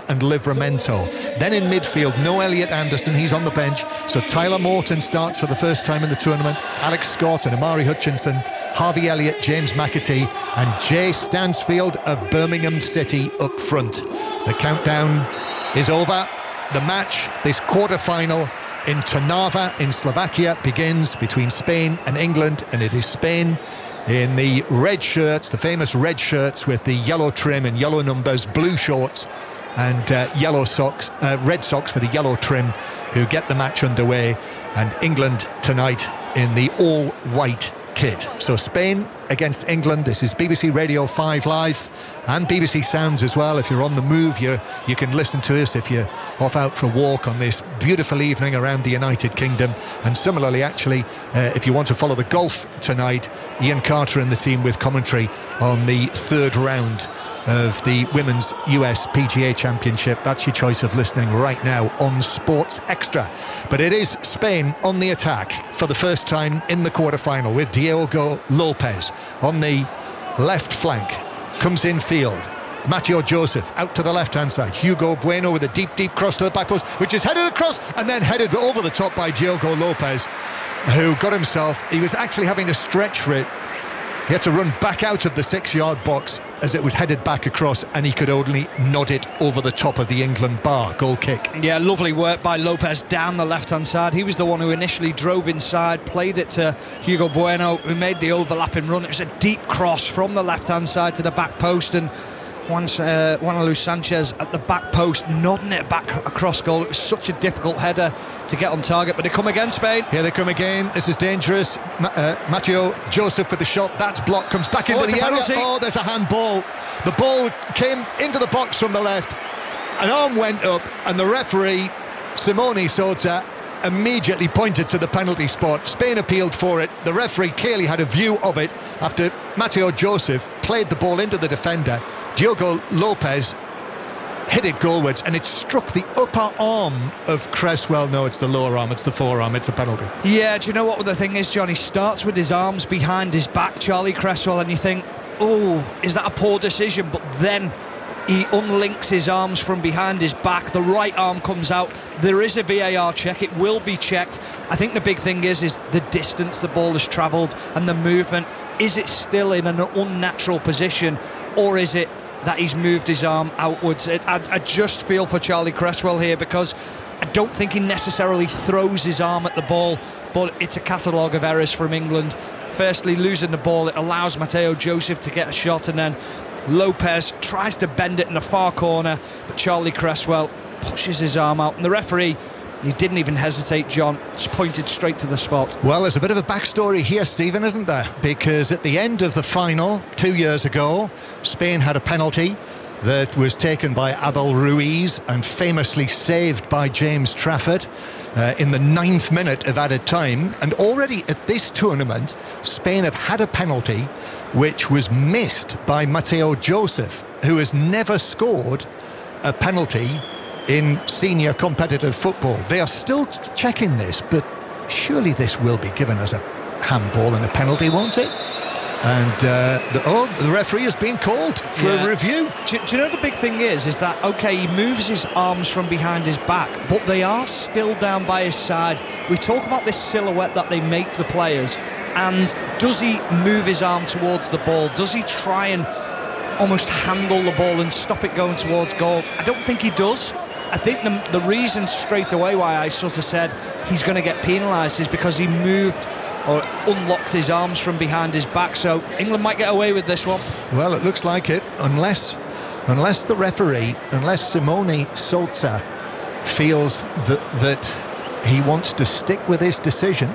and Livramento. Then in midfield, no Elliot Anderson, he's on the bench. So Tyler Morton starts for the first time in the tournament. Alex Scott and Amari Hutchinson, Harvey Elliott, James McAtee and Jay Stansfield of Birmingham City up front. The countdown is over. The match, this quarter-final in Trnava in Slovakia, begins between Spain and England, and it is Spain in the red shirts, the famous red shirts with the yellow trim and yellow numbers, blue shorts and yellow socks, red socks with the yellow trim, who get the match underway, and England tonight in the all-white kit. So Spain against England. This is BBC Radio 5 Live and BBC Sounds as well. If you're on the move, you can listen to us if you're off out for a walk on this beautiful evening around the United Kingdom. And similarly, actually, if you want to follow the golf tonight, Ian Carter and the team with commentary on the third round of the Women's US PGA Championship. That's your choice of listening right now on Sports Extra. But it is Spain on the attack for the first time in the quarter-final, with Diogo Lopez on the left flank. Comes in field. Mateo Joseph out to the left-hand side. Hugo Bueno with a deep cross to the back post, which is headed across and then headed over the top by Diogo Lopez, who got himself... He was actually having to stretch for it. He had to run back out of the 6-yard box as it was headed back across, and he could only nod it over the top of the England bar. Goal kick. Yeah, lovely work by Lopez down the left-hand side. He was the one who initially drove inside, played it to Hugo Bueno, who made the overlapping run. It was a deep cross from the left-hand side to the back post, and once Juan Luis Sanchez at the back post, nodding it back across goal. It was such a difficult header to get on target, but they come again, Spain. Here they come again. This is dangerous. Mateo Joseph with the shot. That's blocked. Comes back into the area. Oh, there's a handball. The ball came into the box from the left. An arm went up, and the referee, Simone Sota, immediately pointed to the penalty spot. Spain appealed for it. The referee clearly had a view of it after Mateo Joseph played the ball into the defender. Diogo Lopez hit it goalwards, and it struck the upper arm of Cresswell. No, it's the lower arm, it's the forearm, it's a penalty. Yeah, do you know what the thing is, John? He starts with his arms behind his back, Charlie Cresswell, and you think, oh, is that a poor decision? But then he unlinks his arms from behind his back. The right arm comes out. There is a VAR check. It will be checked. I think the big thing is the distance the ball has travelled and the movement. Is it still in an unnatural position, or is it that he's moved his arm outwards? I just feel for Charlie Cresswell here, because I don't think he necessarily throws his arm at the ball, but it's a catalogue of errors from England. Firstly, losing the ball, it allows Mateo Joseph to get a shot, and then Lopez tries to bend it in the far corner, but Charlie Cresswell pushes his arm out, and the referee, he didn't even hesitate, John, just pointed straight to the spot. Well, there's a bit of a backstory here, Stephen, isn't there? Because at the end of the final 2 years ago, Spain had a penalty that was taken by Abel Ruiz and famously saved by James Trafford in the 9th minute of added time. And already at this tournament, Spain have had a penalty which was missed by Mateo Joseph, who has never scored a penalty in senior competitive football. They are still checking this, but surely this will be given as a handball and a penalty, won't it? And the referee has been called for a review. Do you know the big thing is that, okay, he moves his arms from behind his back, but they are still down by his side. We talk about this silhouette that they make, the players, and does he move his arm towards the ball? Does he try and almost handle the ball and stop it going towards goal? I don't think he does. I think the reason straight away why I sort of said he's going to get penalised is because he moved or unlocked his arms from behind his back. So England might get away with this one. Well, it looks like it, unless the referee, unless Simone Sota feels that he wants to stick with his decision.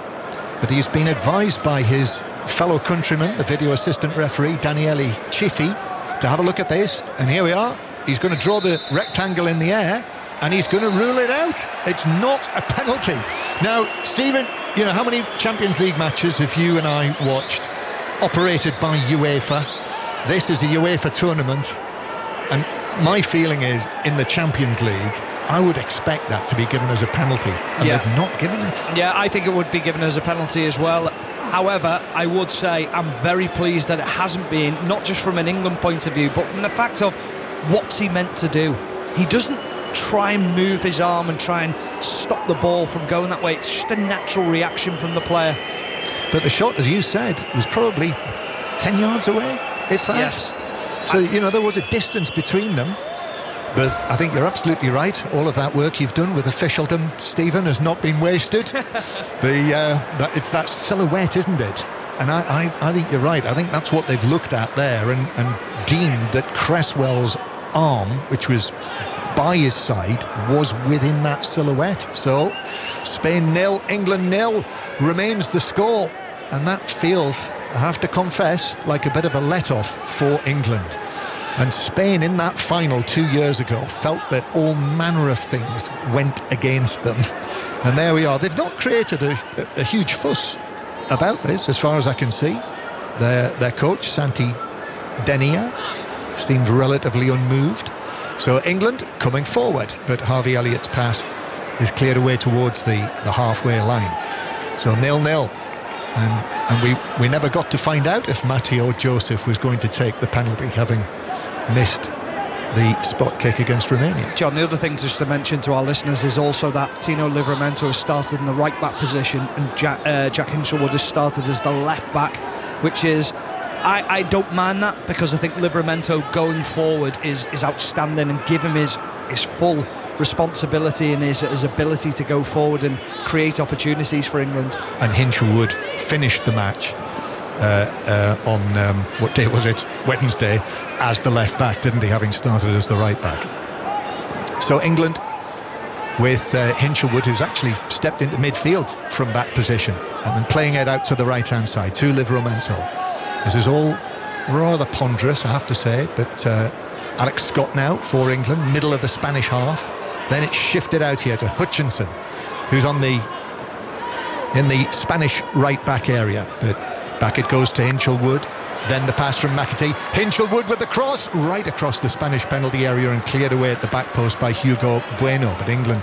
But he's been advised by his fellow countryman, the video assistant referee, Daniele Ciffi, to have a look at this. And here we are. He's going to draw the rectangle in the air, and he's going to rule it out. It's not a penalty. Now, Stephen, you know, how many Champions League matches have you and I watched operated by UEFA? This is a UEFA tournament, and my feeling is, in the Champions League, I would expect that to be given as a penalty, and they've not given it. Yeah, I think it would be given as a penalty as well. However, I would say I'm very pleased that it hasn't been, not just from an England point of view, but from the fact of what's he meant to do. he doesn't try and move his arm and try and stop the ball from going that way. It's just a natural reaction from the player. But the shot, as you said, was probably 10 yards away, if that. Yes. So, you know, there was a distance between them. But I think you're absolutely right. All of that work you've done with officialdom, Stephen, has not been wasted. It's that silhouette, isn't it? And I think you're right. I think that's what they've looked at there and deemed that Cresswell's arm, which was by his side, was within that silhouette. So Spain 0, England 0 remains the score. And that feels, I have to confess, like a bit of a let-off for England. And Spain in that final 2 years ago felt that all manner of things went against them. And there we are. They've not created a huge fuss about this, as far as I can see. Their coach, Santi Denia, seemed relatively unmoved. So England coming forward, but Harvey Elliott's pass is cleared away towards the halfway line. So 0-0. And we never got to find out if Matteo Joseph was going to take the penalty, having missed the spot kick against Romania. John, the other thing just to mention to our listeners is also that Tino Livramento has started in the right back position and Jack Hinchelwood has started as the left back, which is, I don't mind that, because I think Livramento going forward is outstanding, and give him his full responsibility and his ability to go forward and create opportunities for England. And Hinchelwood finished the match on what day was it? Wednesday, as the left back, didn't he, having started as the right back. So England with Hinchelwood, who's actually stepped into midfield from that position and then playing it out to the right hand side to Livramento. This is all rather ponderous, I have to say, but Alex Scott now for England, middle of the Spanish half. Then it's shifted out here to Hutchinson, who's in the Spanish right back area, but back it goes to Hinchelwood. Then the pass from McAtee. Hinchelwood with the cross right across the Spanish penalty area and cleared away at the back post by Hugo Bueno. But England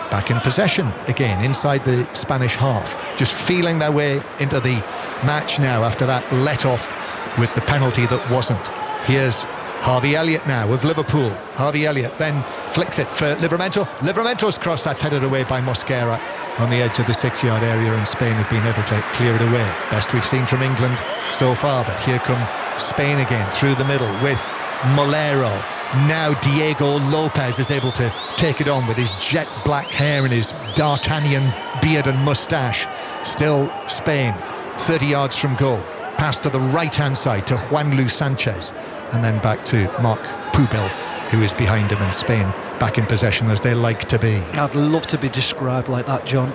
back in possession again inside the Spanish half, just feeling their way into the match now after that let off with the penalty that wasn't. Here's Harvey Elliott now of Liverpool. Harvey Elliott then flicks it for Livramento. Livramento's cross, that's headed away by Mosquera on the edge of the 6-yard area, and Spain have been able to clear it away. Best we've seen from England so far, but here come Spain again through the middle with Molero. Now Diego Lopez is able to take it on with his jet black hair and his D'Artagnan beard and moustache. Still Spain, 30 yards from goal. Pass to the right-hand side to Juan Luis Sanchez, and then back to Marc Pubil, who is behind him, and Spain back in possession as they like to be. I'd love to be described like that, John,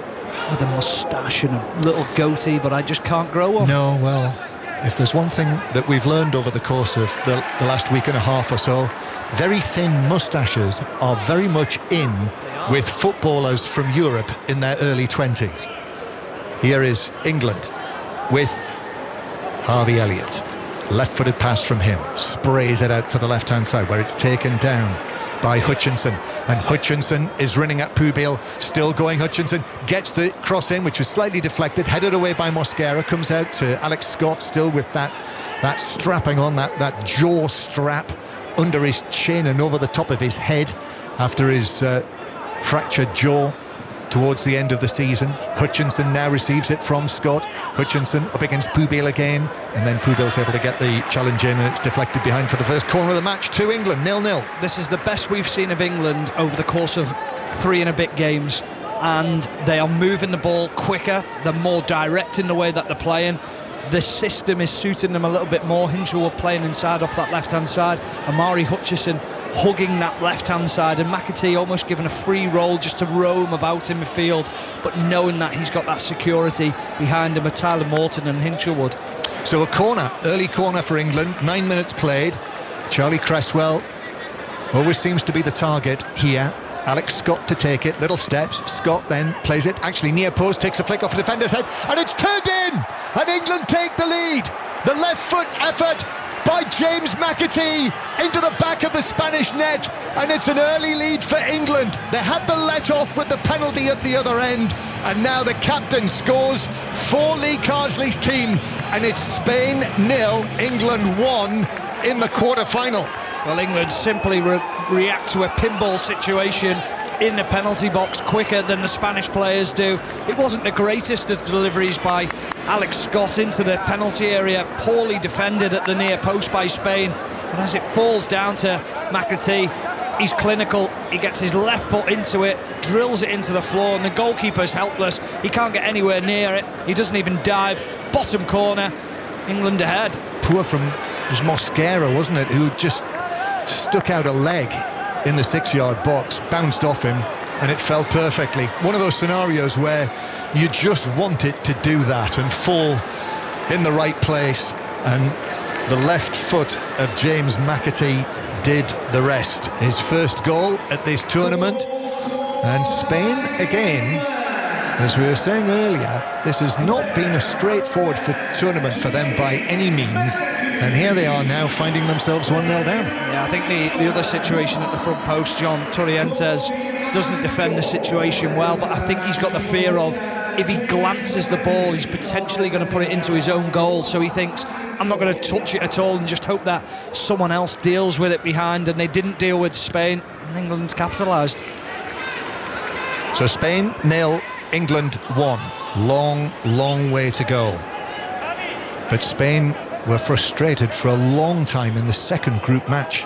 with a moustache and a little goatee, but I just can't grow one. No, well, if there's one thing that we've learned over the course of the last week and a half or so, very thin moustaches are very much in with footballers from Europe in their early 20s. Here is England with Harvey Elliott. Left-footed pass from him, sprays it out to the left-hand side where it's taken down by Hutchinson, and Hutchinson is running at Pubil, still going. Hutchinson gets the cross in, which was slightly deflected, headed away by Mosquera, comes out to Alex Scott, still with that strapping on, that jaw strap under his chin and over the top of his head after his fractured jaw towards the end of the season. Hutchinson now receives it from Scott. Hutchinson up against Pubil again, and then Pubil's able to get the challenge in, and it's deflected behind for the first corner of the match to England, 0-0. This is the best we've seen of England over the course of 3 and a bit games, and they are moving the ball quicker, they're more direct in the way that they're playing. The system is suiting them a little bit more. Hinchelwood playing inside off that left-hand side, Amari Hutchinson hugging that left-hand side, and McAtee almost given a free roll just to roam about in midfield, but knowing that he's got that security behind him with Tyler Morton and Hinchelwood. So a corner, early corner for England, 9 minutes played. Charlie Cresswell always seems to be the target here. Alex Scott to take it, little steps. Scott then plays it, actually near post, takes a flick off a defender's head, and it's turned in! And England take the lead. The left foot effort by James McAtee into the back of the Spanish net, and it's an early lead for England. They had the let off with the penalty at the other end, and now the captain scores for Lee Carsley's team, and it's Spain 0, England 1 in the quarter-final. Well, England simply react to a pinball situation in the penalty box quicker than the Spanish players do. It wasn't the greatest of deliveries by Alex Scott into the penalty area, poorly defended at the near post by Spain, but as it falls down to McAtee, he's clinical, he gets his left foot into it, drills it into the floor, and the goalkeeper's helpless. He can't get anywhere near it, he doesn't even dive. Bottom corner, England ahead. Poor from, it was Mosquera, wasn't it, who just stuck out a leg in the 6-yard box, bounced off him, and it fell perfectly. One of those scenarios where you just want it to do that and fall in the right place, and the left foot of James McAtee did the rest. His first goal at this tournament, and Spain again, as we were saying earlier, this has not been a straightforward tournament for them by any means, and here they are now finding themselves 1-0 down. Yeah, I think the other situation at the front post, John, Torrientes doesn't defend the situation well, but I think he's got the fear of, if he glances the ball, he's potentially going to put it into his own goal, so he thinks, I'm not going to touch it at all and just hope that someone else deals with it behind, and they didn't deal with Spain, and England capitalised. So Spain 0, England 1. Long way to go. But Spain were frustrated for a long time in the second group match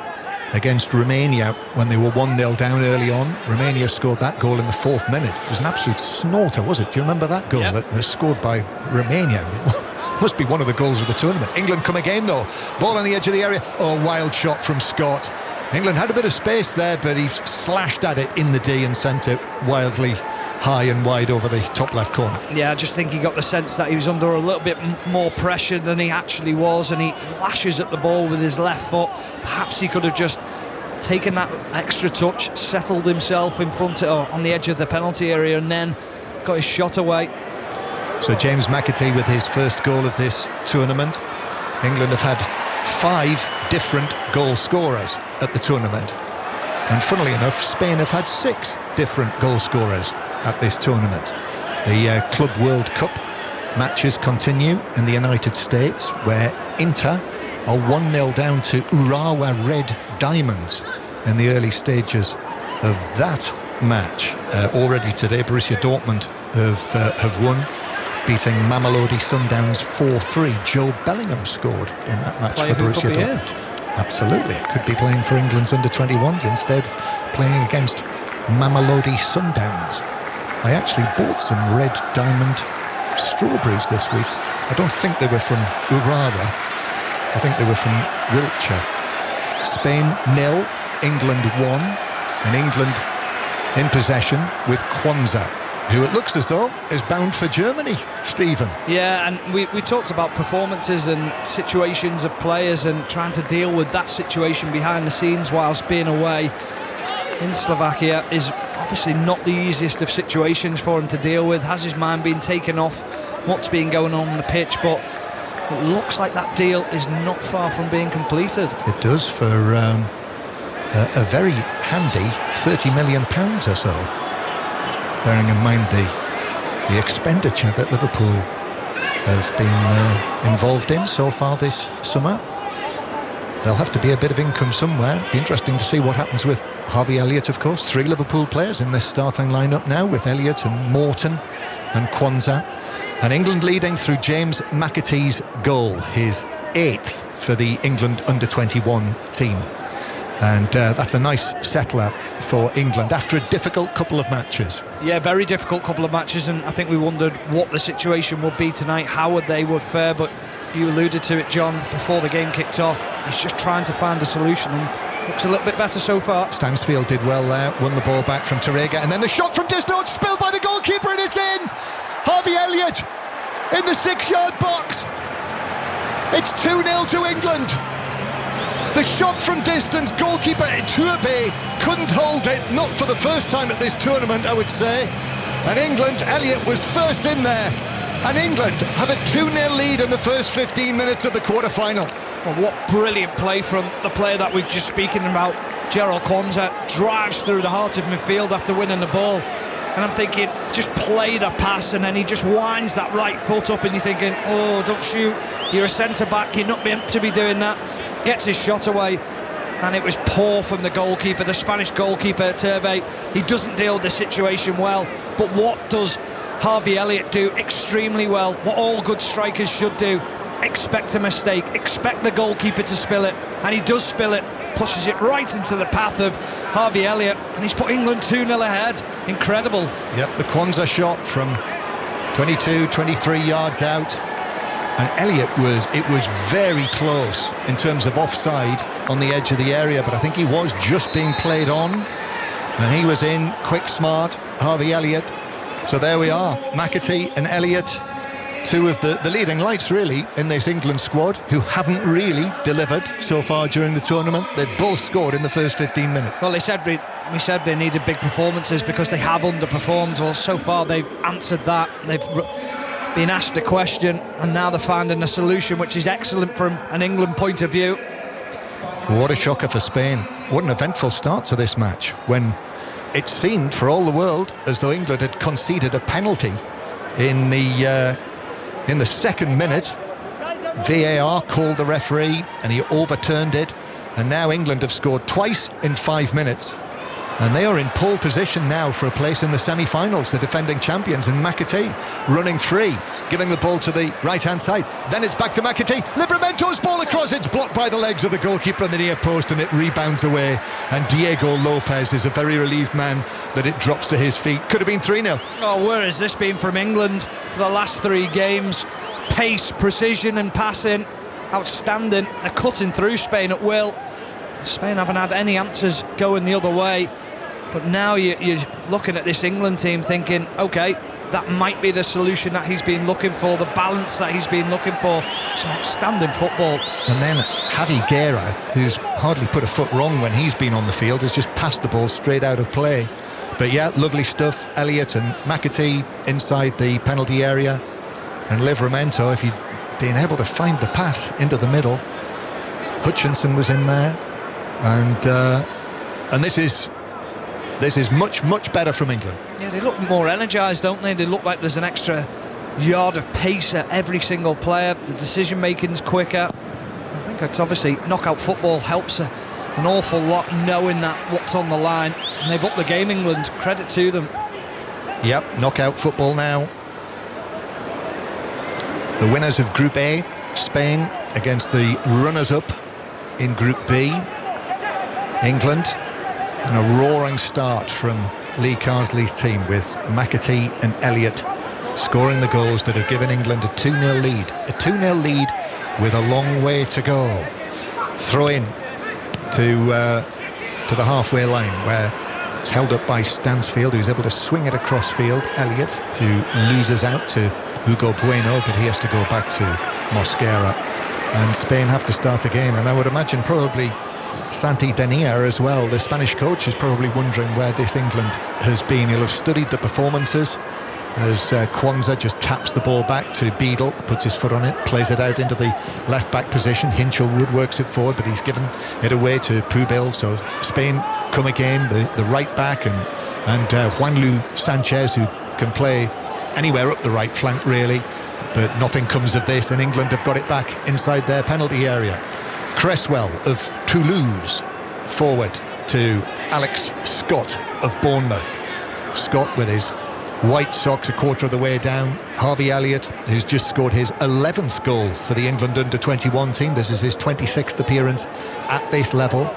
against Romania when they were 1-0 down early on. Romania scored that goal in the 4th minute. It was an absolute snorter, was it? Do you remember that goal that was scored by Romania? Must be one of the goals of the tournament. England come again though. Ball on the edge of the area. Oh, wild shot from Scott. England had a bit of space there, but he slashed at it in the D and sent it wildly high and wide over the top left corner. Yeah, I just think he got the sense that he was under a little bit more pressure than he actually was, and he lashes at the ball with his left foot. Perhaps he could have just taken that extra touch, settled himself in front of, on the edge of the penalty area, and then got his shot away. So James McAtee with his first goal of this tournament. England have had 5 different goal scorers at the tournament, and funnily enough, Spain have had 6 different goal scorers at this tournament. The Club World Cup matches continue in the United States, where Inter are 1-0 down to Urawa Red Diamonds in the early stages of that match. Already today, Borussia Dortmund have won, beating Mamelodi Sundowns 4-3. Joe Bellingham scored in that match for Borussia Dortmund. Absolutely, could be playing for England's under-21s instead, playing against Mamelodi Sundowns. I actually bought some Red Diamond strawberries this week. I don't think they were from Urawa. I think they were from Wiltshire. Spain 0, England 1, and England in possession with Kwanzaa, who it looks as though is bound for Germany, Stephen. Yeah, and we talked about performances and situations of players and trying to deal with that situation behind the scenes whilst being away in Slovakia is obviously not the easiest of situations for him to deal with. Has his mind been taken off what's been going on the pitch, but it looks like that deal is not far from being completed. It does, for a very handy £30 million or so, bearing in mind the expenditure that Liverpool have been involved in so far this summer. There'll have to be a bit of income somewhere. Be interesting to see what happens with Harvey Elliott, of course. 3 Liverpool players in this starting lineup now, with Elliott and Morton and Kwanzaa. And England leading through James McAtee's goal, his 8th for the England under-21 team. And that's a nice settler for England after a difficult couple of matches. Yeah, very difficult couple of matches, and I think we wondered what the situation would be tonight, how they would fare, but you alluded to it, John, before the game kicked off. He's just trying to find a solution, and looks a little bit better so far. Stansfield did well there, won the ball back from Torreira, and then the shot from distance, spilled by the goalkeeper, and it's in! Harvey Elliott in the 6-yard box. It's 2-0 to England. The shot from distance, goalkeeper Touré couldn't hold it, not for the first time at this tournament, I would say. And England, Elliott was first in there. And England have a 2-0 lead in the first 15 minutes of the quarter-final. Well, what brilliant play from the player that we're just speaking about. Gerald Kwanzaa drives through the heart of midfield after winning the ball. And I'm thinking, just play the pass, and then he just winds that right foot up, and you're thinking, oh, don't shoot. You're a centre-back, you're not meant to be doing that. Gets his shot away. and it was poor from the goalkeeper, the Spanish goalkeeper, Turbe. He doesn't deal with the situation well, but what does Harvey Elliott do extremely well, what all good strikers should do? Expect a mistake, expect the goalkeeper to spill it, and he does spill it, pushes it right into the path of Harvey Elliott, and he's put England 2-0 ahead. Incredible. Yep, the Kwanzaa shot from 22, 23 yards out, and Elliott was very close in terms of offside on the edge of the area, but I think he was just being played on, and he was in, quick, smart, Harvey Elliott. So there we are, McAtee and Elliott, two of the leading lights really in this England squad, who haven't really delivered so far during the tournament. They've both scored in the first 15 minutes. Well, we said they needed big performances because they have underperformed. Well, so far they've answered that. They've been asked a question, and now they're finding a solution, which is excellent from an England point of view. What a shocker for Spain. What an eventful start to this match, when it seemed for all the world as though England had conceded a penalty in the second minute. VAR called the referee and he overturned it, and now England have scored twice in 5 minutes, and they are in pole position now for a place in the semi-finals, the defending champions. And McAtee running free, giving the ball to the right-hand side. Then it's back to McAtee. Livramento's ball across. It's blocked by the legs of the goalkeeper on the near post, and it rebounds away. And Diego Lopez is a very relieved man that it drops to his feet. Could have been 3-0. Oh, where has this been from England for the last 3 games? Pace, precision and passing, outstanding. They're cutting through Spain at will. Spain haven't had any answers going the other way. But now you're looking at this England team thinking, OK, that might be the solution that he's been looking for, the balance that he's been looking for. Some outstanding football. And then Javi Guerra, who's hardly put a foot wrong when he's been on the field, has just passed the ball straight out of play. But yeah, lovely stuff. Elliott and McAtee inside the penalty area, and Livramento, if he'd been able to find the pass into the middle. Hutchinson was in there, and this is much better from England. Yeah, they look more energised, don't they? They look like there's an extra yard of pace at every single player. The decision making's quicker. I think it's obviously knockout football helps an awful lot, knowing that what's on the line, and they've upped the game. England, credit to them. Yep, knockout football now. The winners of Group A, Spain, against the runners-up in Group B, England. And a roaring start from Lee Carsley's team, with McAtee and Elliott scoring the goals that have given England a 2-0 lead. A 2-0 lead with a long way to go. Throw in to the halfway line, where it's held up by Stansfield, who's able to swing it across field. Elliott, who loses out to Hugo Bueno, but he has to go back to Mosquera. And Spain have to start again, and I would imagine probably Santi Denia as well, the Spanish coach, is probably wondering where this England has been. He'll have studied the performances as Kwanzaa just taps the ball back to Beadle, puts his foot on it, plays it out into the left-back position. Hinchelwood works it forward, but he's given it away to Pubil. So Spain come again, the right-back, and Juanlu Sanchez, who can play anywhere up the right flank really, but nothing comes of this, and England have got it back inside their penalty area. Cresswell of Toulouse forward to Alex Scott of Bournemouth. Scott with his white socks a quarter of the way down. Harvey Elliott, who's just scored his 11th goal for the England Under-21 team. This is his 26th appearance at this level.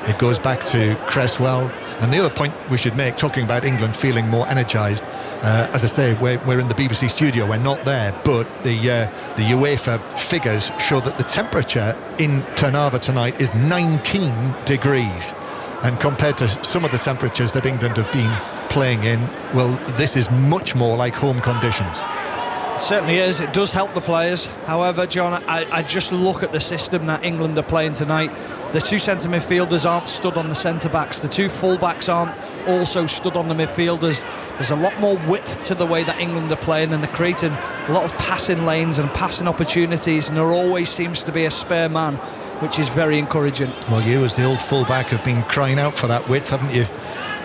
It goes back to Cresswell. And the other point we should make, talking about England feeling more energised, as I say, we're in the BBC studio, we're not there, but the UEFA figures show that the temperature in Trnava tonight is 19 degrees. And compared to some of the temperatures that England have been playing in, well, this is much more like home conditions. It certainly is. It does help the players. However, John, I just look at the system that England are playing tonight. The two centre midfielders aren't stood on the centre-backs. The two full-backs aren't also stood on the midfielders. There's a lot more width to the way that England are playing, and they're creating a lot of passing lanes and passing opportunities, and there always seems to be a spare man, which is very encouraging. Well, you as the old full-back have been crying out for that width, haven't you?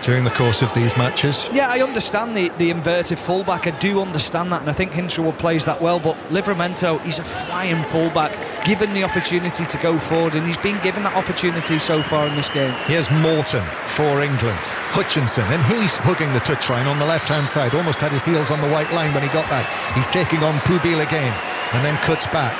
during the course of these matches. Yeah, I understand the inverted fullback. I do understand that, and I think Hinshelwood plays that well. But Livramento, he's a flying fullback, given the opportunity to go forward, and he's been given that opportunity so far in this game. Here's Morton for England. Hutchinson, and he's hugging the touchline on the left-hand side. Almost had his heels on the white line when he got that. He's taking on Pubil again, and then cuts back,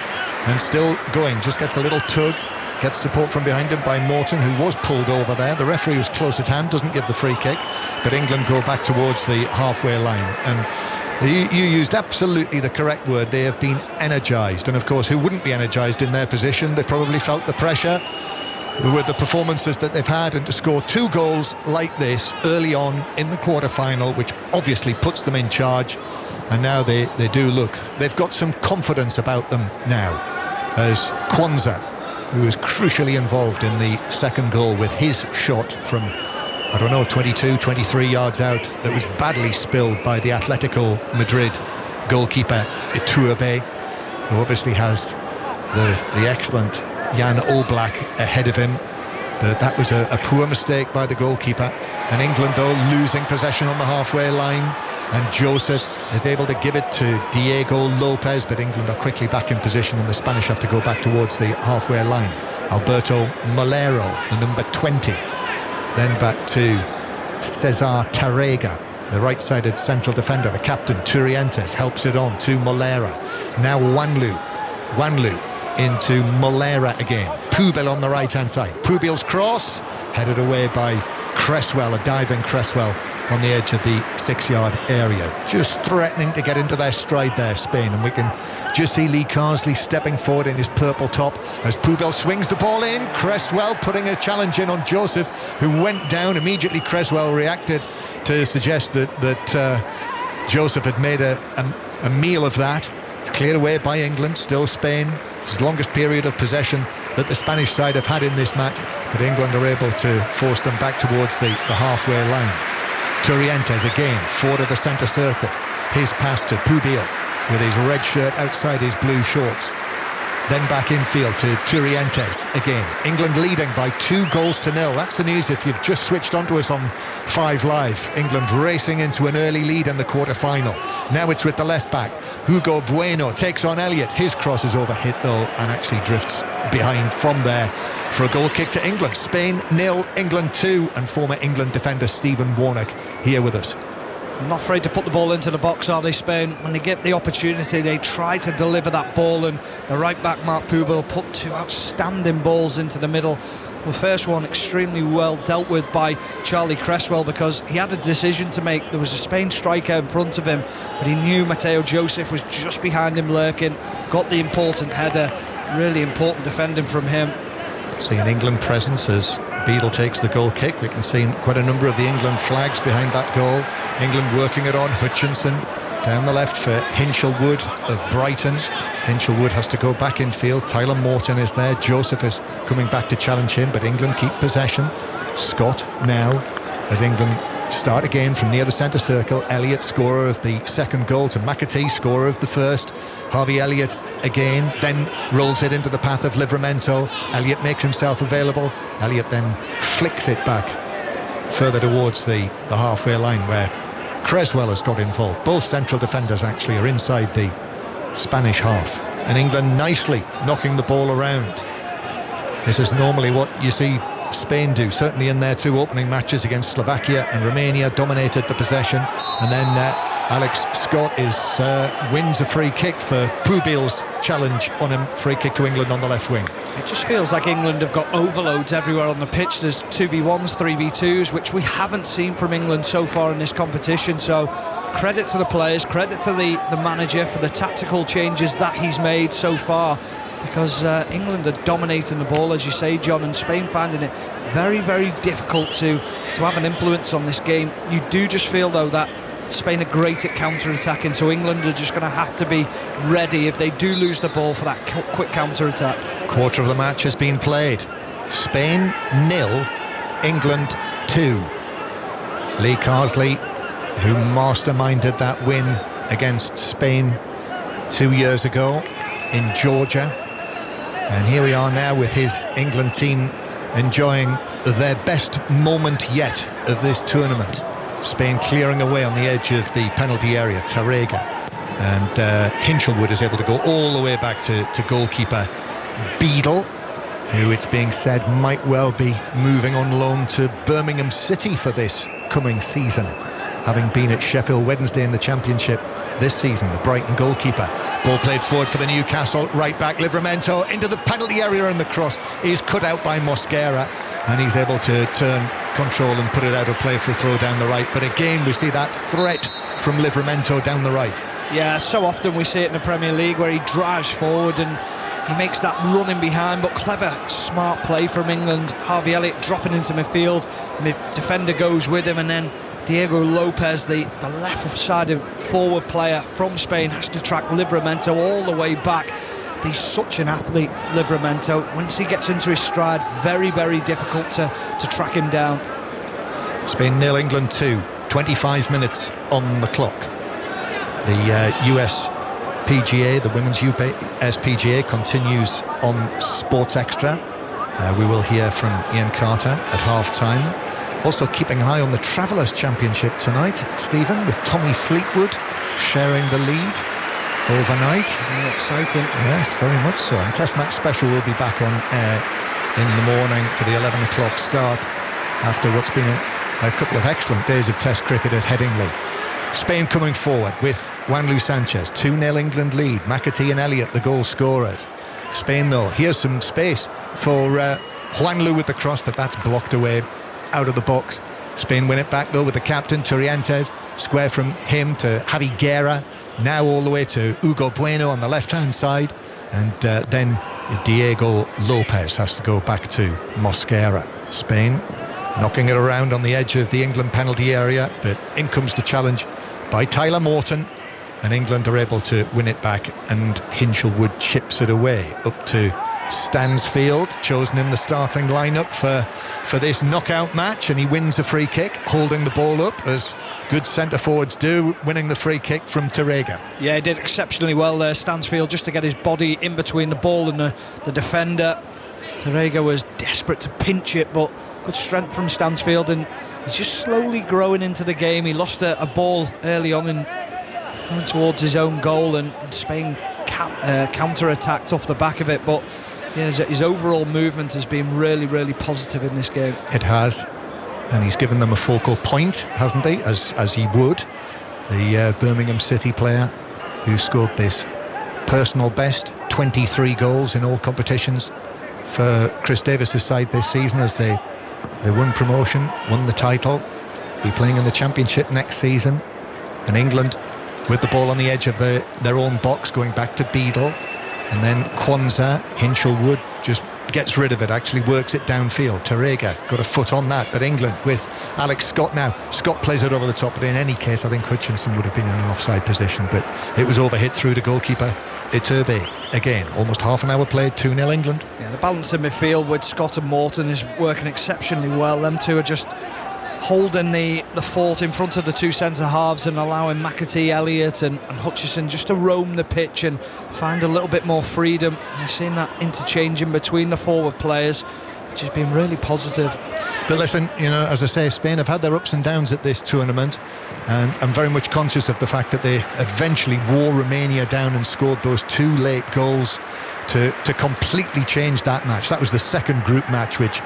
and still going. Just gets a little tug. Gets support from behind him by Morton, who was pulled over there. The referee was close at hand, doesn't give the free kick, but England go back towards the halfway line. And you used absolutely the correct word. They have been energised, and of course, who wouldn't be energised in their position? They probably felt the pressure with the performances that they've had, and to score 2 goals like this early on in the quarter-final, which obviously puts them in charge. And now they do look, they've got some confidence about them now, as Kwanzaa, who was crucially involved in the second goal with his shot from, I don't know, 22, 23 yards out, that was badly spilled by the Atletico Madrid goalkeeper Iturbe, who obviously has the excellent Jan Oblak ahead of him. But that was a poor mistake by the goalkeeper. And England, though, losing possession on the halfway line, and Joseph is able to give it to Diego Lopez, but England are quickly back in position, and the Spanish have to go back towards the halfway line. Alberto Molero, the number 20, then back to Cesar Tarrega, the right-sided central defender. The captain, Turientes, helps it on to Molera. Now Wanlu into Molera again. Pubil on the right-hand side. Pubil's cross, headed away by Cresswell, a diving Cresswell on the edge of the 6-yard area, just threatening to get into their stride there, Spain. And we can just see Lee Carsley stepping forward in his purple top as Pubil swings the ball in. Cresswell putting a challenge in on Joseph, who went down. Immediately Cresswell reacted to suggest that Joseph had made a meal of that. It's cleared away by England. Still Spain, it's the longest period of possession that the Spanish side have had in this match, but England are able to force them back towards the halfway line. Turientes again, forward of the centre circle. His pass to Pubil with his red shirt outside his blue shorts. Then back infield to Turientes again. England leading by 2-0. That's the news if you've just switched onto us on 5 Live. England racing into an early lead in the quarter-final. Now it's with the left-back. Hugo Bueno takes on Elliott. His cross is overhit, though, and actually drifts behind from there for a goal kick to England. Spain 0, England 2, and former England defender Stephen Warnock here with us. Not afraid to put the ball into the box, are they, Spain? When they get the opportunity, they try to deliver that ball, and the right-back Mark Pubil put 2 outstanding balls into the middle. The first one extremely well dealt with by Charlie Cresswell, because he had a decision to make. There was a Spain striker in front of him, but he knew Mateo Joseph was just behind him lurking. Got the important header, really important defending from him. See an England presence as Beadle takes the goal kick. We can see quite a number of the England flags behind that goal. England working it on. Hutchinson down the left for Hinshelwood of Brighton. Hinshelwood has to go back in field. Tyler Morton is there. Joseph is coming back to challenge him, but England keep possession. Scott now, as England start again from near the centre circle. Elliott, scorer of the second goal, to McAtee, scorer of the first. Harvey Elliott again, then rolls it into the path of Livramento. Elliott makes himself available. Elliott then flicks it back further towards the halfway line, where Cresswell has got involved. Both central defenders actually are inside the Spanish half, and England nicely knocking the ball around. This is normally what you see Spain do, certainly in their 2 opening matches against Slovakia and Romania. Dominated the possession, and then Alex Scott wins a free kick for Pubil's challenge on him. Free kick to England on the left wing. It just feels like England have got overloads everywhere on the pitch. There's 2v1s, 3v2s, which we haven't seen from England so far in this competition. So credit to the players, credit to the manager for the tactical changes that he's made so far, because England are dominating the ball, as you say, John, and Spain finding it very, very difficult to have an influence on this game. You do just feel, though, that Spain are great at counter-attacking, so England are just going to have to be ready if they do lose the ball for that quick counter-attack. Quarter of the match has been played. Spain 0, England 2. Lee Carsley, who masterminded that win against Spain 2 years ago in Georgia. And here we are now with his England team enjoying their best moment yet of this tournament. Spain clearing away on the edge of the penalty area, Tarrega, and Hinchelwood is able to go all the way back to goalkeeper Beadle, who it's being said might well be moving on loan to Birmingham City for this coming season, having been at Sheffield Wednesday in the Championship this season. The Brighton goalkeeper. Ball played forward for the Newcastle right back, Livramento into the penalty area, and the cross is cut out by Mosquera, and he's able to turn control and put it out of play for a throw down the right. But again, we see that threat from Livramento down the right. Yeah, so often we see it in the Premier League where he drives forward and he makes that running behind, but clever, smart play from England. Harvey Elliott dropping into midfield, and the defender goes with him, and then Diego Lopez, the left-sided forward player from Spain, has to track Livramento all the way back. But he's such an athlete, Livramento. Once he gets into his stride, very, very difficult to track him down. Spain 0, England 2. 25 minutes on the clock. The US PGA, the Women's US PGA, continues on Sports Extra. We will hear from Ian Carter at half-time. Also keeping an eye on the Travellers' Championship tonight, Stephen, with Tommy Fleetwood sharing the lead overnight. Yeah, exciting. Yes, very much so. And Test Match Special will be back on air in the morning for the 11 o'clock start after what's been a couple of excellent days of Test cricket at Headingley. Spain coming forward with Juanlu Sanchez, 2-0 England lead. McAtee and Elliott, the goal scorers. Spain, though, here's some space for Juanlu with the cross, but that's blocked away out of the box. Spain win it back, though, with the captain, Turrientes. Square from him to Javi Guerra. Now all the way to Hugo Bueno on the left-hand side. And then Diego Lopez has to go back to Mosquera. Spain knocking it around on the edge of the England penalty area, but in comes the challenge by Tyler Morton, and England are able to win it back, and Hinchelwood chips it away up to Stansfield, chosen in the starting lineup for this knockout match, and he wins a free kick, holding the ball up as good centre forwards do, winning the free kick from Tarrega. Yeah, he did exceptionally well there, Stansfield, just to get his body in between the ball and the defender. Tarrega was desperate to pinch it, but good strength from Stansfield, and he's just slowly growing into the game. He lost a ball early on and went towards his own goal, and Spain counter-attacked off the back of it, but yeah, his overall movement has been really, really positive in this game. It has, and he's given them a focal point, hasn't he, as he would. The Birmingham City player who scored this personal best, 23 goals in all competitions for Chris Davis's side this season, as they won promotion, won the title, be playing in the Championship next season. And England with the ball on the edge of their own box, going back to Beadle, and then Kwanzaa. Hinchelwood just gets rid of it, actually works it downfield. Tarrega got a foot on that, but England with Alex Scott now. Scott plays it over the top, but in any case I think Hutchinson would have been in an offside position, but it was overhit through to goalkeeper Iturbe. Again, almost half an hour played, 2-0 England. Yeah, the balance in midfield with Scott and Morton is working exceptionally well. Them two are just holding the fort in front of the two centre-halves and allowing McAtee, Elliott and Hutchison just to roam the pitch and find a little bit more freedom. And you're seeing that interchanging between the forward players, which has been really positive. But listen, you know, as I say, Spain have had their ups and downs at this tournament, and I'm very much conscious of the fact that they eventually wore Romania down and scored those two late goals to completely change that match. That was the second group match which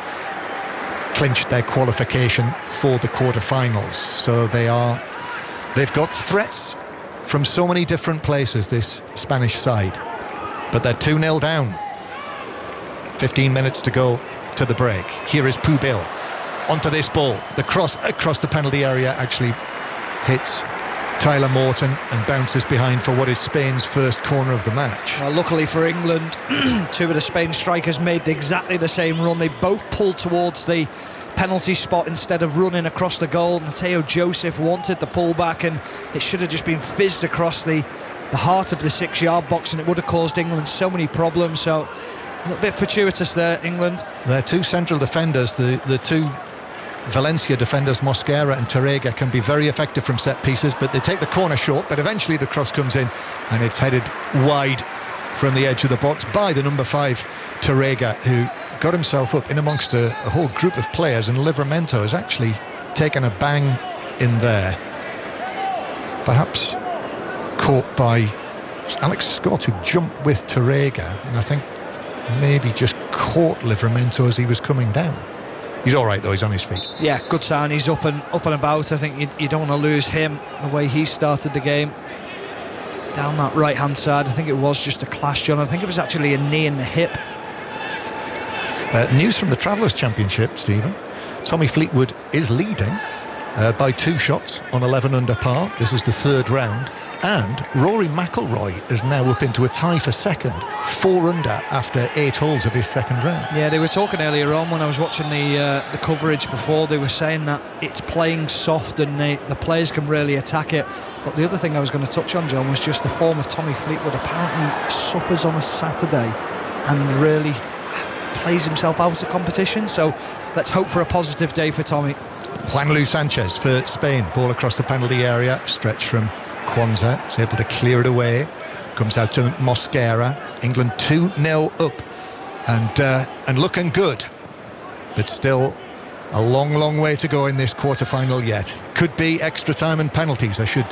clinched their qualification for the quarter-finals. So they've got threats from so many different places, this Spanish side, but they're 2-0 down. 15 minutes to go to the break. Here is Pubil onto this ball. The cross across the penalty area actually hits Tyler Morton and bounces behind for what is Spain's first corner of the match. Well, luckily for England, two of the Spain strikers made exactly the same run. They both pulled towards the penalty spot instead of running across the goal. Mateo Joseph wanted the pullback, and it should have just been fizzed across the heart of the 6-yard box, and it would have caused England so many problems. So a little bit fortuitous there, England. Their two central defenders, the two Valencia defenders, Mosquera and Tarrega, can be very effective from set pieces, but they take the corner short, but eventually the cross comes in and it's headed wide from the edge of the box by the number 5, Tarrega, who got himself up in amongst a whole group of players, and Livramento has actually taken a bang in there. Perhaps caught by Alex Scott, who jumped with Tarrega, and I think maybe just caught Livramento as he was coming down. He's all right though, he's on his feet. Yeah, good sign, he's up and about. I think you don't want to lose him the way he started the game. Down that right hand side, I think it was just a clash, John. I think it was actually a knee in the hip. News from the Travellers' Championship, Stephen. Tommy Fleetwood is leading by 2 shots on 11 under par. This is the 3rd round, and Rory McIlroy is now up into a tie for 2nd, 4 under after 8 holes of his 2nd round. Yeah, they were talking earlier on when I was watching the coverage before. They were saying that it's playing soft and the players can really attack it. But the other thing I was going to touch on, John, was just the form of Tommy Fleetwood. Apparently suffers on a Saturday and really plays himself out of competition. So let's hope for a positive day for Tommy. Juanlu Sanchez for Spain, ball across the penalty area, stretch from Kwanzaa, is able to clear it away, comes out to Mosquera. England 2-0 up and looking good, but still a long way to go in this quarter-final yet. Could be extra time and penalties, I should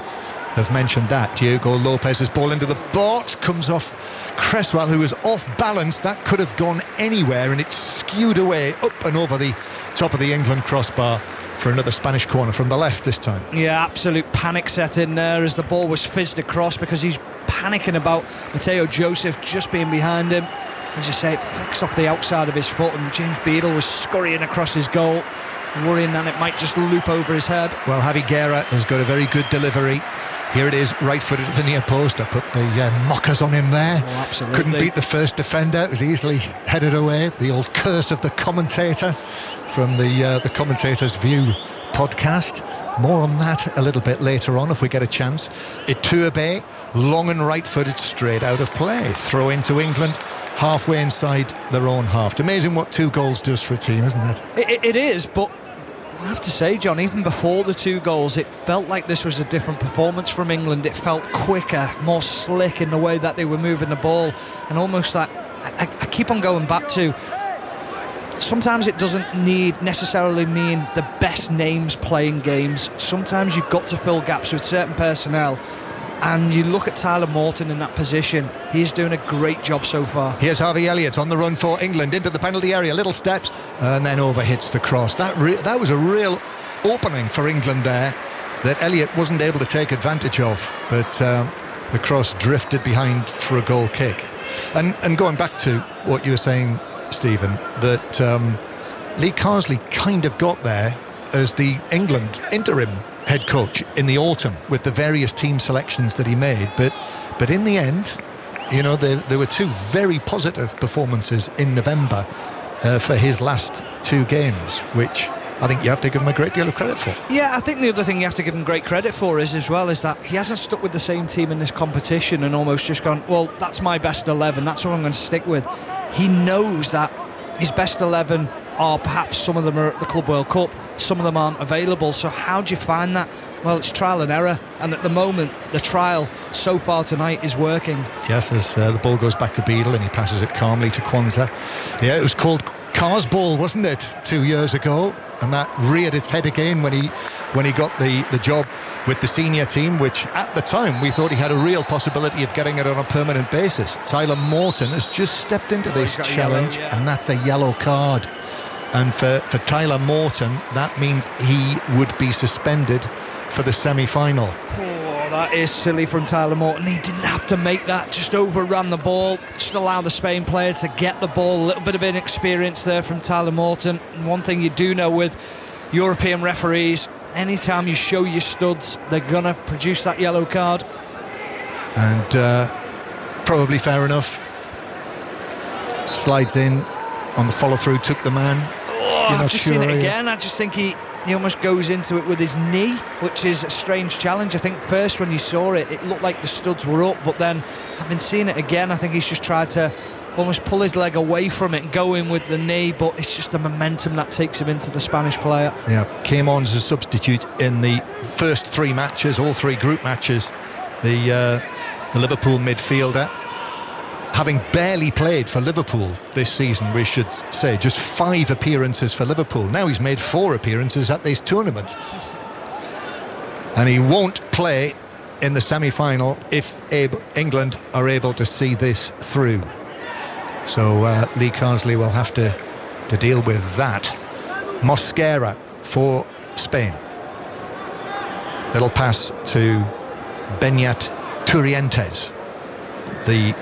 have mentioned that. Diego Lopez's ball into the box, comes off Cresswell, who was off balance. That could have gone anywhere, and it's skewed away up and over the top of the England crossbar for another Spanish corner from the left this time. Yeah, absolute panic set in there as the ball was fizzed across, because he's panicking about Mateo Joseph just being behind him. As you say, it flicks off the outside of his foot, and James Beadle was scurrying across his goal, worrying that it might just loop over his head. Well, Javi Guerra has got a very good delivery. Here it is, right-footed at the near post. I put the mockers on him there. Oh, absolutely. Couldn't beat the first defender. It was easily headed away. The old curse of the commentator from the Commentator's View podcast. More on that a little bit later on if we get a chance. Iturbe, long and right-footed, straight out of play. Throw into England, halfway inside their own half. It's amazing what 2 goals does for a team, isn't it? It is, but I have to say, John, even before the 2 goals, it felt like this was a different performance from England. It felt quicker, more slick in the way that they were moving the ball, and almost that I keep on going back to, sometimes it doesn't necessarily mean the best names playing games. Sometimes you've got to fill gaps with certain personnel, and you look at Tyler Morton in that position. He's doing a great job so far. Here's Harvey Elliott on the run for England into the penalty area, little steps, and then over hits the cross. That was a real opening for England there that Elliott wasn't able to take advantage of, but the cross drifted behind for a goal kick. And going back to what you were saying, Stephen, that Lee Carsley kind of got there as the England interim head coach in the autumn with the various team selections that he made, but in the end, you know, there were 2 very positive performances in November for his last 2 games, which I think you have to give him a great deal of credit for. Yeah, I think the other thing you have to give him great credit for is that he hasn't stuck with the same team in this competition and almost just gone, well, that's my best 11, that's what I'm going to stick with. He knows that his best 11 are perhaps, some of them are at the Club World Cup, some of them aren't available. So how do you find that? Well, it's trial and error, and at the moment the trial so far tonight is working. Yes, as the ball goes back to Beadle and he passes it calmly to Kwanzaa. Yeah, it was called Carr's ball, wasn't it, 2 years ago, and that reared its head again when he got the job with the senior team, which at the time we thought he had a real possibility of getting it on a permanent basis. Tyler Morton has just stepped into this challenge, yellow, and that's a yellow card. And for Tyler Morton, that means he would be suspended for the semi-final. Oh, that is silly from Tyler Morton. He didn't have to make that, just overran the ball, just allow the Spain player to get the ball. A little bit of inexperience there from Tyler Morton. And one thing you do know with European referees, anytime you show your studs, they're going to produce that yellow card. And probably fair enough. Slides in on the follow-through, took the man. I've just seen it again. I just think he almost goes into it with his knee, which is a strange challenge. I think first when you saw it, it looked like the studs were up, but then I've been seeing it again. I think he's just tried to almost pull his leg away from it and go in with the knee, but it's just the momentum that takes him into the Spanish player. Yeah, came on as a substitute in the first 3 matches, all 3 group matches. The Liverpool midfielder having barely played for Liverpool this season, we should say, just 5 appearances for Liverpool. Now he's made 4 appearances at this tournament. And he won't play in the semi-final if England are able to see this through. So Lee Carsley will have to deal with that. Mosquera for Spain. Little pass to Beñat Turrientes, the